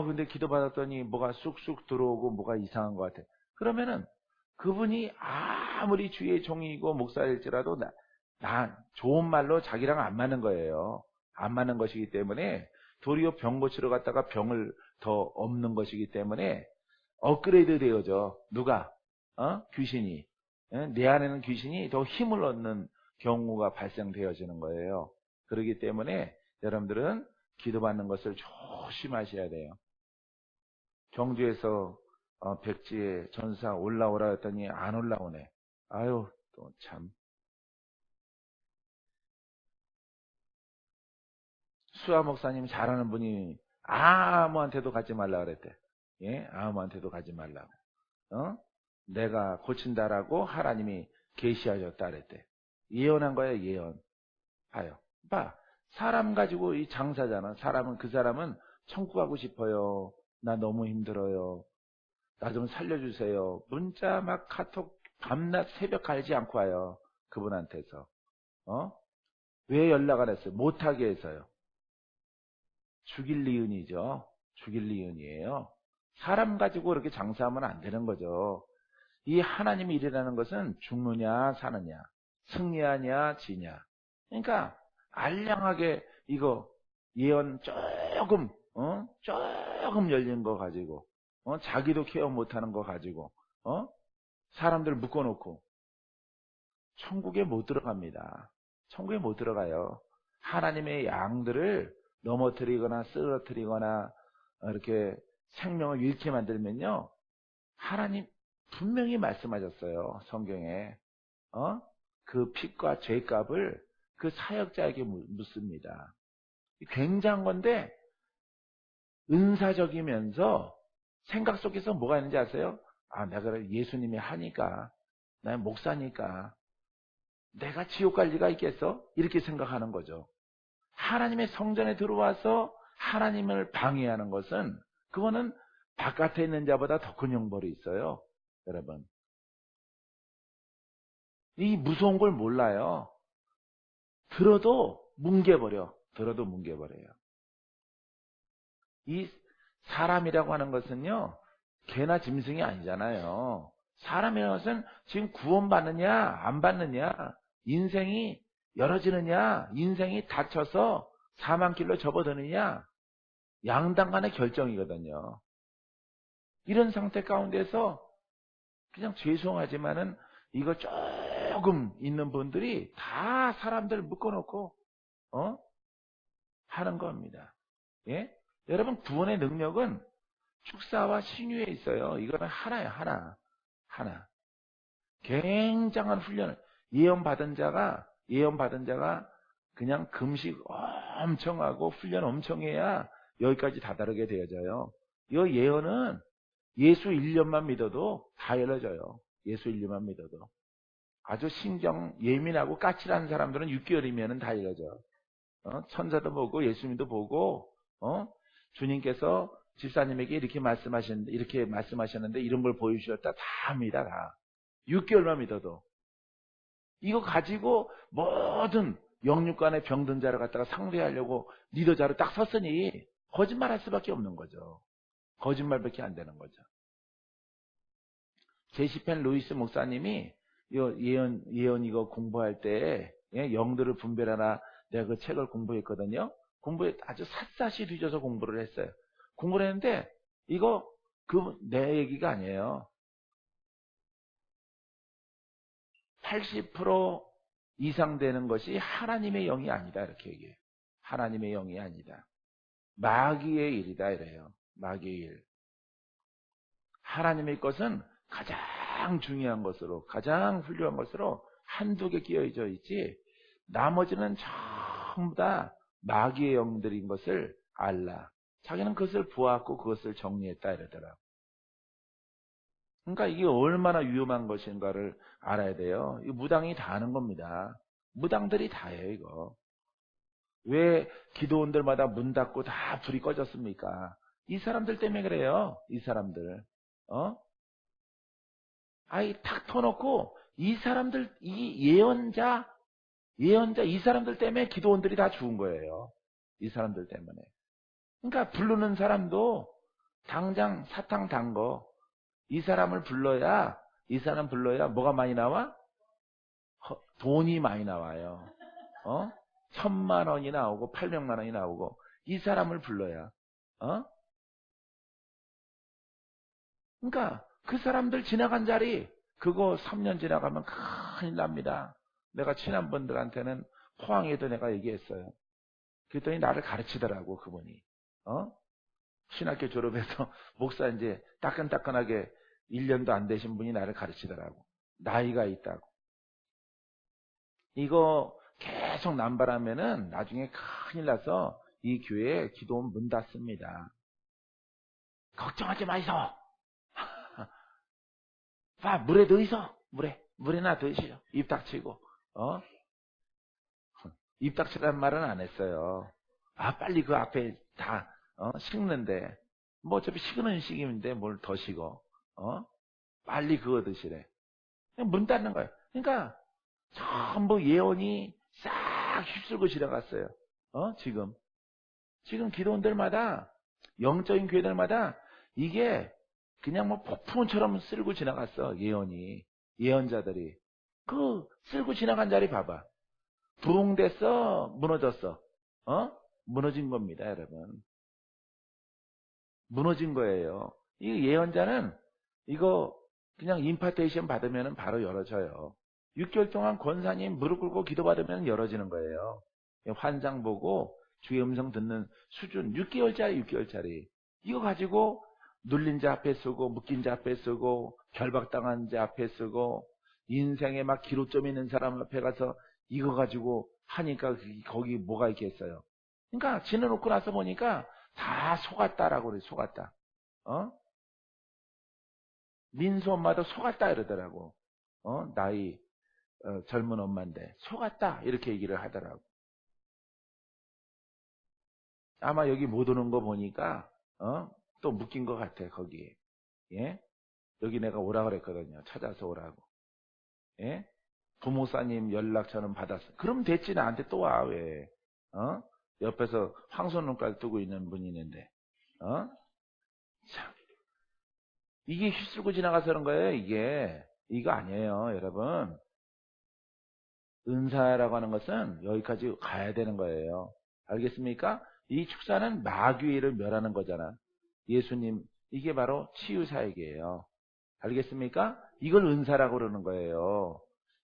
근데 기도받았더니 뭐가 쑥쑥 들어오고 뭐가 이상한 것 같아. 그러면은 그분이 아무리 주의 종이고 목사일지라도 좋은 말로 자기랑 안 맞는 거예요. 안 맞는 것이기 때문에 도리어 병 고치러 갔다가 병을 더 엎는 것이기 때문에 업그레이드 되어져. 누가? 귀신이. 내 안에는 귀신이 더 힘을 얻는 경우가 발생되어지는 거예요. 그렇기 때문에 여러분들은 기도받는 것을 조심하셔야 돼요. 경주에서 백지에 전사 올라오라 했더니 안 올라오네. 아유, 또 참. 수아 목사님 잘하는 분이 아무한테도 가지 말라 그랬대. 예, 아무한테도 가지 말라고. 내가 고친다라고 하나님이 계시하셨다 그랬대. 예언한 거야, 예언. 봐요. 봐. 사람 가지고 이 장사잖아. 그 사람은 천국 가고 싶어요. 나 너무 힘들어요. 나 좀 살려주세요. 문자 막 카톡 밤낮 새벽 가리지 않고 와요. 그분한테서. 왜 연락 안 했어요? 못하게 해서요. 죽일 리은이죠. 죽일 리은이에요. 사람 가지고 그렇게 장사하면 안 되는 거죠. 이 하나님의 일이라는 것은 죽느냐 사느냐, 승리하냐 지냐. 그러니까 알량하게 이거 예언 조금 열린 거 가지고 자기도 케어 못하는 거 가지고 사람들 묶어놓고 천국에 못 들어갑니다. 천국에 못 들어가요. 하나님의 양들을 넘어뜨리거나 쓰러뜨리거나 이렇게 생명을 잃게 만들면요. 하나님 분명히 말씀하셨어요. 성경에. 그 핏과 죄값을 그 사역자에게 묻습니다. 굉장한 건데 은사적이면서 생각 속에서 뭐가 있는지 아세요? 내가 예수님이 하니까 난 목사니까 내가 지옥 갈 리가 있겠어? 이렇게 생각하는 거죠. 하나님의 성전에 들어와서 하나님을 방해하는 것은 그거는 바깥에 있는 자보다 더 큰 형벌이 있어요. 여러분. 이 무서운 걸 몰라요. 들어도 뭉개버려요. 이 사람이라고 하는 것은요. 개나 짐승이 아니잖아요. 사람이라는 것은 지금 구원받느냐 안 받느냐, 인생이 열어지느냐, 인생이 닫혀서 사망길로 접어드느냐, 양당 간의 결정이거든요. 이런 상태 가운데서 그냥 죄송하지만은 이거 조금 있는 분들이 다 사람들 묶어놓고 하는 겁니다. 예? 여러분 구원의 능력은 축사와 신유에 있어요. 이거는 하나예요. 하나. 굉장한 훈련을 예언받은 자가 그냥 금식 엄청 하고 훈련 엄청 해야 여기까지 다다르게 되어져요. 이 예언은 예수 1년만 믿어도 다 열어져요. 예수 1년만 믿어도. 아주 신경 예민하고 까칠한 사람들은 6개월이면 다 열어져. 천사도 보고 예수님도 보고 주님께서 집사님에게 이렇게 말씀하셨는데 이런 걸 보여주셨다 다 합니다. 다. 6개월만 믿어도. 이거 가지고 모든 영육간의 병든 자를 갖다가 상대하려고 리더자로 딱 섰으니 거짓말할 수밖에 없는 거죠. 거짓말밖에 안 되는 거죠. 제시펜 루이스 목사님이 예언 이거 공부할 때 영들을 분별하라 내가 그 책을 공부했거든요. 공부에 아주 샅샅이 뒤져서 공부를 했어요. 공부를 했는데 이거 내 얘기가 아니에요. 80% 이상 되는 것이 하나님의 영이 아니다 이렇게 얘기해요. 하나님의 영이 아니다. 마귀의 일이다 이래요. 마귀의 일. 하나님의 것은 가장 중요한 것으로, 가장 훌륭한 것으로 한두 개 끼어져 있지, 나머지는 전부 다 마귀의 영들인 것을 알라. 자기는 그것을 보았고 그것을 정리했다 이러더라고. 그러니까 이게 얼마나 위험한 것인가를 알아야 돼요. 이 무당이 다 하는 겁니다. 무당들이 다 해요, 이거. 왜 기도원들마다 문 닫고 다 불이 꺼졌습니까? 이 사람들 때문에 그래요. 이 사람들. 아이 탁 터놓고 이 사람들, 이 예언자 이 사람들 때문에 기도원들이 다 죽은 거예요. 이 사람들 때문에. 그러니까 부르는 사람도 당장 사탕 단 거, 이 사람을 불러야, 이 사람 불러야 뭐가 많이 나와? 돈이 많이 나와요. 1,000만 원이 나오고 800만 원이 나오고, 이 사람을 불러야. 그러니까 그 사람들 지나간 자리, 그거 3년 지나가면 큰일 납니다. 내가 친한 분들한테는 포항에도 내가 얘기했어요. 그랬더니 나를 가르치더라고, 그분이. 신학교 졸업해서 목사 이제 따끈따끈하게 1년도 안 되신 분이 나를 가르치더라고. 나이가 있다고. 이거 계속 남발하면은 나중에 큰일 나서 이 교회에 기도원 문 닫습니다. 걱정하지 마이소. 봐, 물에 더 있어. 물에나 더 있어. 입 닥치고. 입 닥치라는 말은 안 했어요. 아, 빨리 그 앞에 다, 식는데. 뭐 어차피 식은 식인데 뭘 더 식어. 빨리 그거 드시래. 그냥 문 닫는 거예요. 그러니까 전부 예언이 싹 휩쓸고 지나갔어요. 지금 기도원들마다, 영적인 교회들마다 이게 그냥 뭐 폭풍처럼 쓸고 지나갔어. 예언자들이. 그 쓸고 지나간 자리 봐봐. 부흥됐어, 무너졌어. 무너진 겁니다, 여러분. 무너진 거예요. 이 예언자는 이거 그냥 임파테이션 받으면 바로 열어져요. 6개월 동안 권사님 무릎 꿇고 기도받으면 열어지는 거예요. 환상 보고 주의 음성 듣는 수준. 6개월짜리. 이거 가지고 눌린 자 앞에 쓰고, 묶인 자 앞에 쓰고, 결박당한 자 앞에 쓰고, 인생에 막 기로점 있는 사람 앞에 가서 이거 가지고 하니까 거기 뭐가 있겠어요. 그러니까 지내놓고 나서 보니까 다 속았다라고 그래. 속았다. 민수 엄마도 속았다 이러더라고. 나이 젊은 엄마인데 속았다 이렇게 얘기를 하더라고. 아마 여기 못 오는 거 보니까 또 묶인 것 같아 거기에. 예? 여기 내가 오라 그랬거든요. 찾아서 오라고. 예? 부목사님 연락처는 받았어. 그럼 됐지. 나한테 또 와. 왜? 옆에서 황소눈깔 뜨고 있는 분이 있는데. 참. 이게 휩쓸고 지나가서 그런 거예요. 이거 아니에요, 여러분. 은사라고 하는 것은 여기까지 가야 되는 거예요. 알겠습니까? 이 축사는 마귀를 멸하는 거잖아. 예수님, 이게 바로 치유사역이에요. 알겠습니까? 이걸 은사라고 그러는 거예요.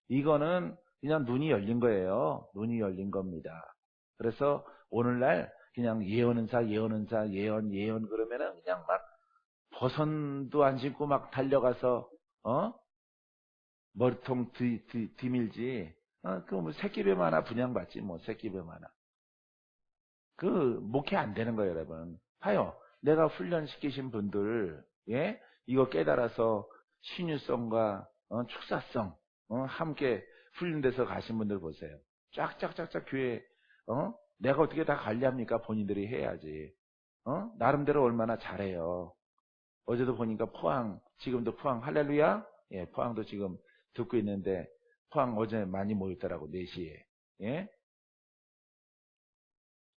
이거는 그냥 눈이 열린 거예요. 눈이 열린 겁니다. 그래서 오늘날 그냥 예언은사, 예언 그러면은 그냥 막 버선도 안 신고 막 달려가서 머리통 뒤밀지. 뭐 새끼뱀 하나 분양받지 뭐 새끼뱀 하나. 그 목회 안 되는 거예요, 여러분. 봐요. 내가 훈련시키신 분들, 예? 이거 깨달아서 신유성과 축사성 함께 훈련돼서 가신 분들 보세요. 쫙쫙쫙쫙 교회 내가 어떻게 다 관리합니까? 본인들이 해야지. 나름대로 얼마나 잘해요. 어제도 보니까 지금도 포항 할렐루야? 예, 포항도 지금 듣고 있는데 포항 어제 많이 모였더라고 4시에. 예?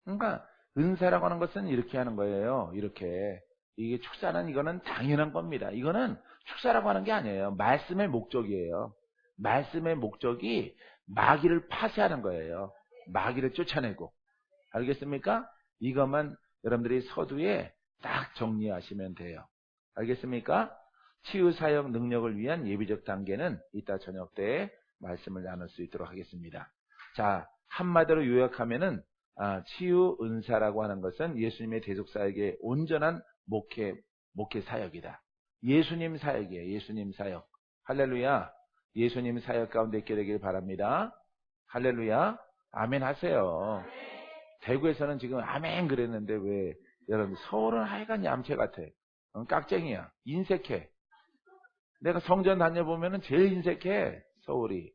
그러니까 은사라고 하는 것은 이렇게 하는 거예요. 이렇게. 이게 축사는 이거는 당연한 겁니다. 이거는 축사라고 하는 게 아니에요. 말씀의 목적이에요. 말씀의 목적이 마귀를 파쇄하는 거예요. 마귀를 쫓아내고. 알겠습니까? 이것만 여러분들이 서두에 딱 정리하시면 돼요. 알겠습니까? 치유사역 능력을 위한 예비적 단계는 이따 저녁 때 말씀을 나눌 수 있도록 하겠습니다. 자, 한마디로 요약하면은 치유 은사라고 하는 것은 예수님의 대속사역의 온전한 목회 사역이다. 예수님 사역이에요. 예수님 사역. 할렐루야. 예수님 사역 가운데 있게 되길 바랍니다. 할렐루야. 아멘 하세요. 대구에서는 지금 아멘 그랬는데 왜 여러분 서울은 하여간 얌체 같아. 깍쟁이야. 인색해. 내가 성전 다녀보면은 제일 인색해. 서울이.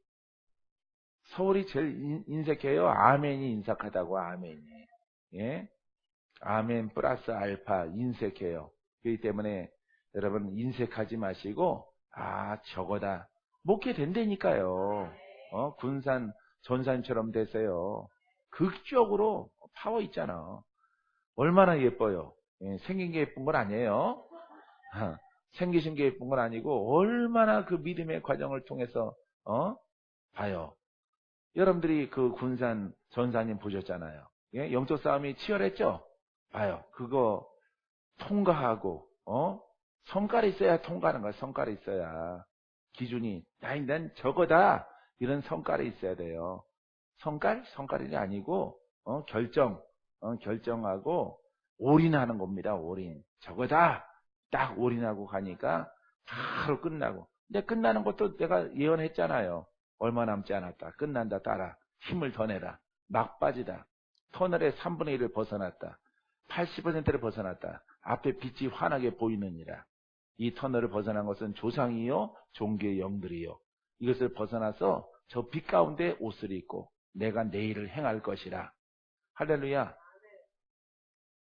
서울이 제일 인색해요. 아멘이 인색하다고 아멘이. 예? 아멘 플러스 알파 인색해요. 그렇기 때문에 여러분 인색하지 마시고 저거다. 목회 된다니까요. 군산 전산처럼 되세요. 극적으로 파워 있잖아. 얼마나 예뻐요. 예, 생긴 게 예쁜 건 아니에요. 생기신 게 예쁜 건 아니고 얼마나 그 믿음의 과정을 통해서 봐요. 여러분들이 그 군산 전사님 보셨잖아요. 예? 영적 싸움이 치열했죠? 봐요. 그거 통과하고 성깔이 있어야 통과하는 거야. 성깔이 있어야 기준이 난 저거다 이런 성깔이 있어야 돼요. 성깔이 아니고 결정하고 올인하는 겁니다. 올인. 저거다 딱 올인하고 가니까 바로 끝나고. 근데 끝나는 것도 내가 예언했잖아요. 얼마 남지 않았다. 끝난다. 따라 힘을 더 내라. 막 빠지다. 터널의 3분의 1을 벗어났다. 80%를 벗어났다. 앞에 빛이 환하게 보이느니라. 이 터널을 벗어난 것은 조상이요 종교의 영들이요. 이것을 벗어나서 저 빛 가운데 옷을 입고 내가 내 일을 행할 것이라. 할렐루야.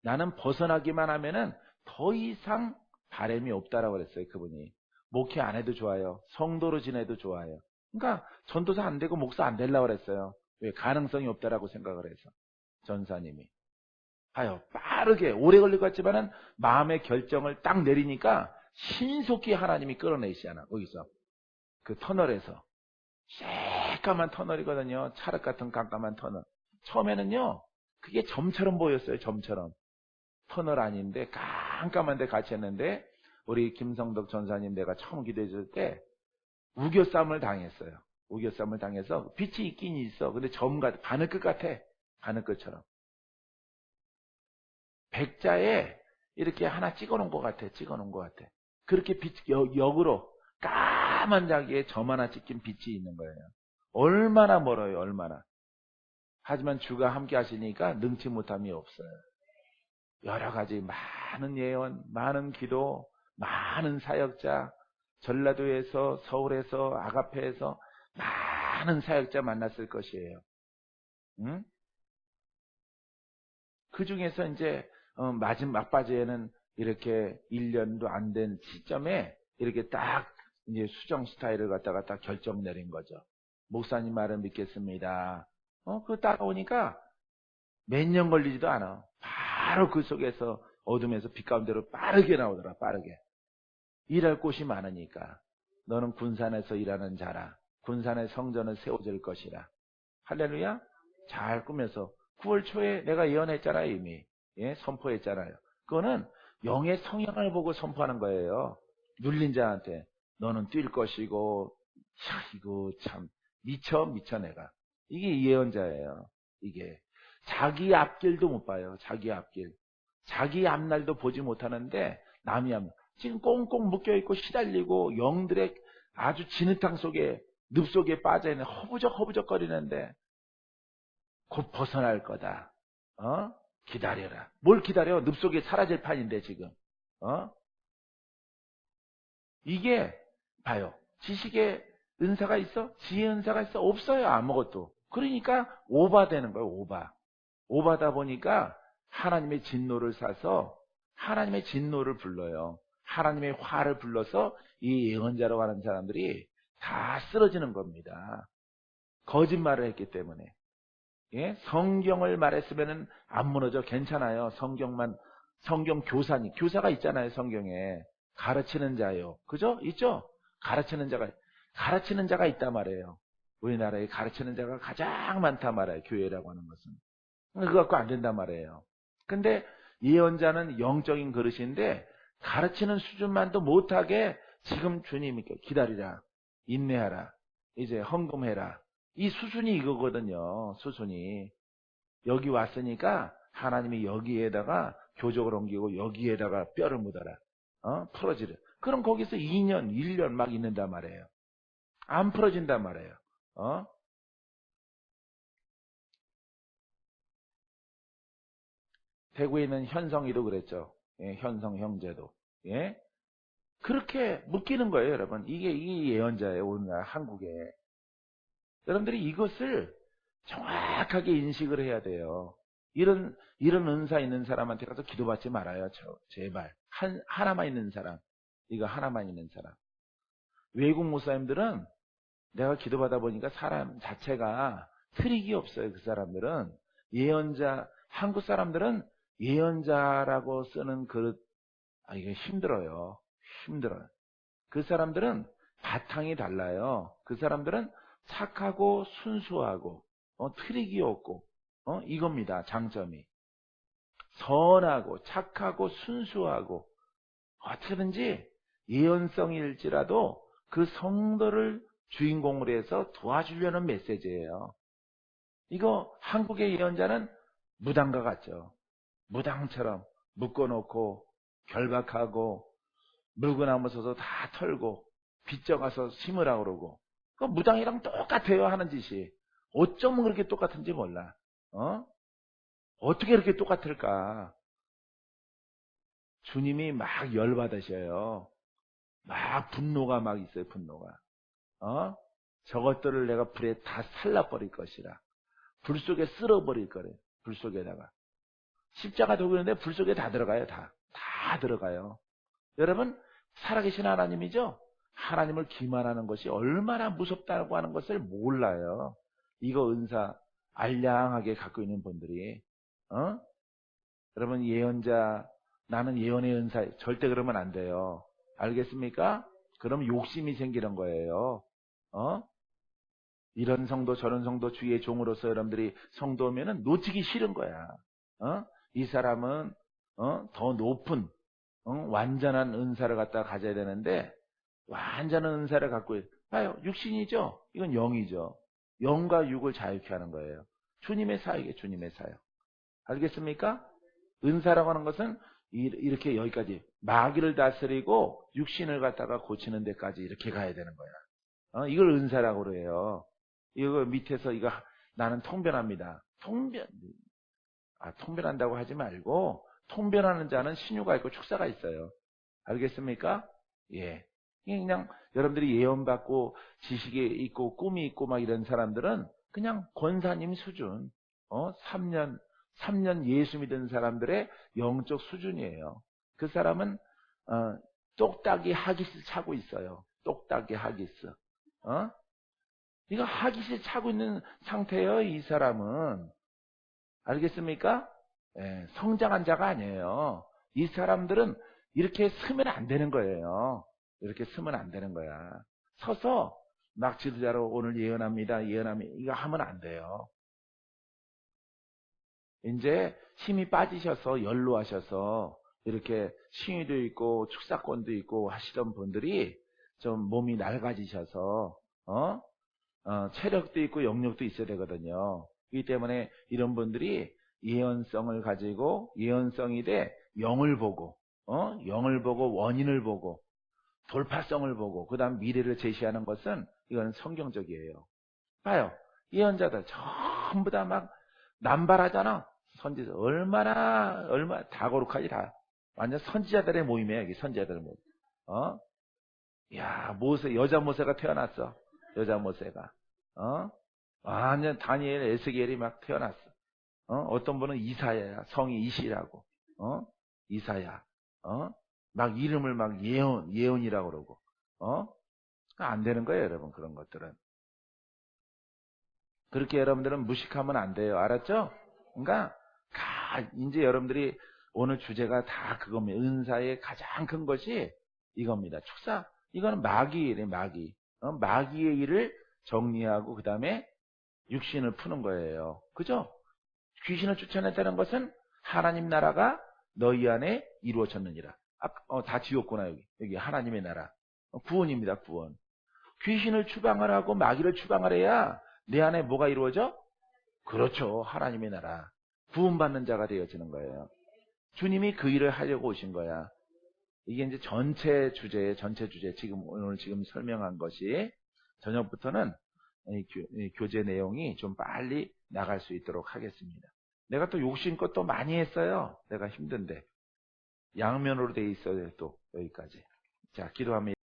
나는 벗어나기만 하면은 더 이상 바람이 없다라고 그랬어요. 그분이. 목회 안 해도 좋아요. 성도로 지내도 좋아요. 그러니까 전도사 안 되고 목사 안 되려고 그랬어요. 왜? 가능성이 없다라고 생각을 해서. 전사님이. 봐요. 빠르게 오래 걸릴 것 같지만은 마음의 결정을 딱 내리니까 신속히 하나님이 끌어내시잖아. 거기서. 그 터널에서. 새까만 터널이거든요. 찰흙 같은 깜깜한 터널. 처음에는요. 그게 점처럼 보였어요. 점처럼. 터널 아닌데 깜깜한데 같이 했는데 우리 김성덕 전사님 내가 처음 기도해 줄 때 우겨쌈을 당했어요. 우겨쌈을 당해서 빛이 있긴 있어. 근데 점같아. 바늘끝 같아. 바늘끝처럼. 백자에 이렇게 하나 찍어놓은 것 같아. 찍어놓은 것 같아. 그렇게 역으로 까만 자기에 점 하나 찍힌 빛이 있는 거예요. 얼마나 멀어요. 얼마나. 하지만 주가 함께 하시니까 능치 못함이 없어요. 여러 가지 많은 예언, 많은 기도, 많은 사역자, 전라도에서, 서울에서, 아가페에서 많은 사역자 만났을 것이에요. 응? 그 중에서 이제 마지막 바지에는 이렇게 1년도 안 된 시점에 이렇게 딱 이제 수정 스타일을 갖다가 딱 결정 내린 거죠. 목사님 말을 믿겠습니다. 그거 따라오니까 몇 년 걸리지도 않아. 바로 그 속에서 어둠에서 빛 가운데로 빠르게 나오더라. 빠르게. 일할 곳이 많으니까. 너는 군산에서 일하는 자라. 군산의 성전을 세워질 것이라. 할렐루야. 잘 꾸며서 9월 초에 내가 예언했잖아요. 이미. 예, 선포했잖아요. 그거는 영의 성향을 보고 선포하는 거예요. 눌린 자한테 너는 뛸 것이고 이거 참 미쳐 내가. 이게 예언자예요. 이게 자기 앞길도 못 봐요. 자기 앞길. 자기 앞날도 보지 못하는데 남이 앞날. 지금 꽁꽁 묶여있고 시달리고 영들의 아주 진흙탕 속에 늪 속에 빠져있는 허부적 거리는데 곧 벗어날 거다. 기다려라. 뭘 기다려? 늪 속에 사라질 판인데 지금. 이게 봐요. 지식의 은사가 있어? 지혜 은사가 있어? 없어요. 아무것도. 그러니까 오바되는 거예요. 오바다 보니까 하나님의 진노를 사서 하나님의 진노를 불러요. 하나님의 화를 불러서 이 예언자로 가는 사람들이 다 쓰러지는 겁니다. 거짓말을 했기 때문에. 예? 성경을 말했으면 안 무너져. 괜찮아요. 성경 교사가 있잖아요. 성경에. 가르치는 자요. 그죠? 있죠? 가르치는 자가 있단 말이에요. 우리나라에 가르치는 자가 가장 많단 말이에요. 교회라고 하는 것은. 그거 갖고 안 된단 말이에요. 근데 예언자는 영적인 그릇인데 가르치는 수준만도 못하게 지금 주님이 기다리라. 인내하라. 이제 헌금해라. 이 수순이 이거거든요. 수순이. 여기 왔으니까 하나님이 여기에다가 교적을 옮기고 여기에다가 뼈를 묻어라. 풀어지려. 그럼 거기서 2년, 1년 막 있는단 말이에요. 안 풀어진단 말이에요. 대구에 있는 현성이도 그랬죠. 예, 현성 형제도. 예? 그렇게 묶이는 거예요, 여러분. 이게 예언자예요, 오늘날 한국에. 여러분들이 이것을 정확하게 인식을 해야 돼요. 이런 은사 있는 사람한테 가서 기도받지 말아요, 제발. 하나만 있는 사람. 이거 하나만 있는 사람. 외국 목사님들은 내가 기도받아 보니까 사람 자체가 트릭이 없어요, 그 사람들은. 예언자, 한국 사람들은 예언자라고 쓰는 이게 힘들어요. 힘들어요. 그 사람들은 바탕이 달라요. 그 사람들은 착하고 순수하고 트릭이 없고 이겁니다. 장점이. 선하고 착하고 순수하고 어떻게든지 예언성일지라도 그 성도를 주인공으로 해서 도와주려는 메시지예요. 이거 한국의 예언자는 무당과 같죠. 무당처럼 묶어놓고 결박하고 물구나무 서서 다 털고 빚져가서 심으라고 그러고 그 무당이랑 똑같아요. 하는 짓이. 어쩌면 그렇게 똑같은지 몰라. 어떻게 이렇게 똑같을까? 주님이 막 열받으셔요. 막 분노가 막 있어요. 분노가. 저것들을 내가 불에 다 살라버릴 것이라. 불 속에 쓸어버릴 거래. 불 속에다가. 십자가 들고 있는데 불 속에 다 들어가요. 다 들어가요. 여러분, 살아계신 하나님이죠? 하나님을 기만하는 것이 얼마나 무섭다고 하는 것을 몰라요. 이거 은사 알량하게 갖고 있는 분들이. 여러분, 예언자, 나는 예언의 은사, 절대 그러면 안 돼요. 알겠습니까? 그럼 욕심이 생기는 거예요. 이런 성도 저런 성도 주의 종으로서 여러분들이 성도면은 놓치기 싫은 거야. 이 사람은 더 높은 완전한 은사를 갖다가 가져야 되는데 완전한 은사를 갖고 봐요. 육신이죠. 이건 영이죠. 영과 육을 자유케 하는 거예요. 주님의 사역이에요. 주님의 사역. 알겠습니까? 은사라고 하는 것은 이렇게 여기까지 마귀를 다스리고 육신을 갖다가 고치는 데까지 이렇게 가야 되는 거야. 이걸 은사라고 그래요. 이거 밑에서 이거 나는 통변합니다. 통변한다고 하지 말고 통변하는 자는 신유가 있고 축사가 있어요. 알겠습니까? 예. 그냥 여러분들이 예언받고 지식이 있고 꿈이 있고 막 이런 사람들은 그냥 권사님 수준, 3년 예수 믿은 사람들의 영적 수준이에요. 그 사람은 똑딱이 하기스 차고 있어요. 똑딱이 하기스. 이거 하기스 차고 있는 상태예요. 이 사람은. 알겠습니까? 예, 성장한 자가 아니에요. 이 사람들은 이렇게 서면 안 되는 거예요. 이렇게 서면 안 되는 거야. 서서 막 지도자로 오늘 예언합니다. 이거 하면 안 돼요. 이제 힘이 빠지셔서 연로하셔서 이렇게 칭의도 있고 축사권도 있고 하시던 분들이 좀 몸이 낡아지셔서 체력도 있고 영력도 있어야 되거든요. 그렇기 때문에 이런 분들이 예언성을 가지고 예언성이 돼 영을 보고 원인을 보고 돌파성을 보고 그 다음 미래를 제시하는 것은 이건 성경적이에요. 봐요. 예언자들 전부 다 막 남발하잖아. 선지자 얼마나 다 거룩하지 다. 완전 선지자들의 모임이야. 여기 선지자들의 모임. 야, 여자 모세가 태어났어. 여자 모세가. 완전 다니엘, 에스겔이 막 태어났어. 어떤 분은 이사야야. 성이 이시라고. 이사야. 막 이름을 막 예언이라고 그러고. 안 되는 거예요, 여러분. 그런 것들은. 그렇게 여러분들은 무식하면 안 돼요. 알았죠? 그러니까 이제 여러분들이 오늘 주제가 다 그겁니다. 은사의 가장 큰 것이 이겁니다. 축사. 이거는 마귀예요, 마귀. 마귀의 일을 정리하고 그 다음에 육신을 푸는 거예요. 그죠? 귀신을 쫓아냈다는 것은 하나님 나라가 너희 안에 이루어졌느니라. 다 지웠구나, 여기 하나님의 나라. 구원입니다, 구원. 귀신을 추방을 하고 마귀를 추방을 해야 내 안에 뭐가 이루어져? 그렇죠. 하나님의 나라. 구원받는 자가 되어지는 거예요. 주님이 그 일을 하려고 오신 거야. 이게 이제 전체 주제, 오늘 지금 설명한 것이 저녁부터는 이 교재 내용이 좀 빨리 나갈 수 있도록 하겠습니다. 내가 또 욕심껏 또 많이 했어요. 내가 힘든데. 양면으로 돼 있어요, 또, 여기까지. 자, 기도하면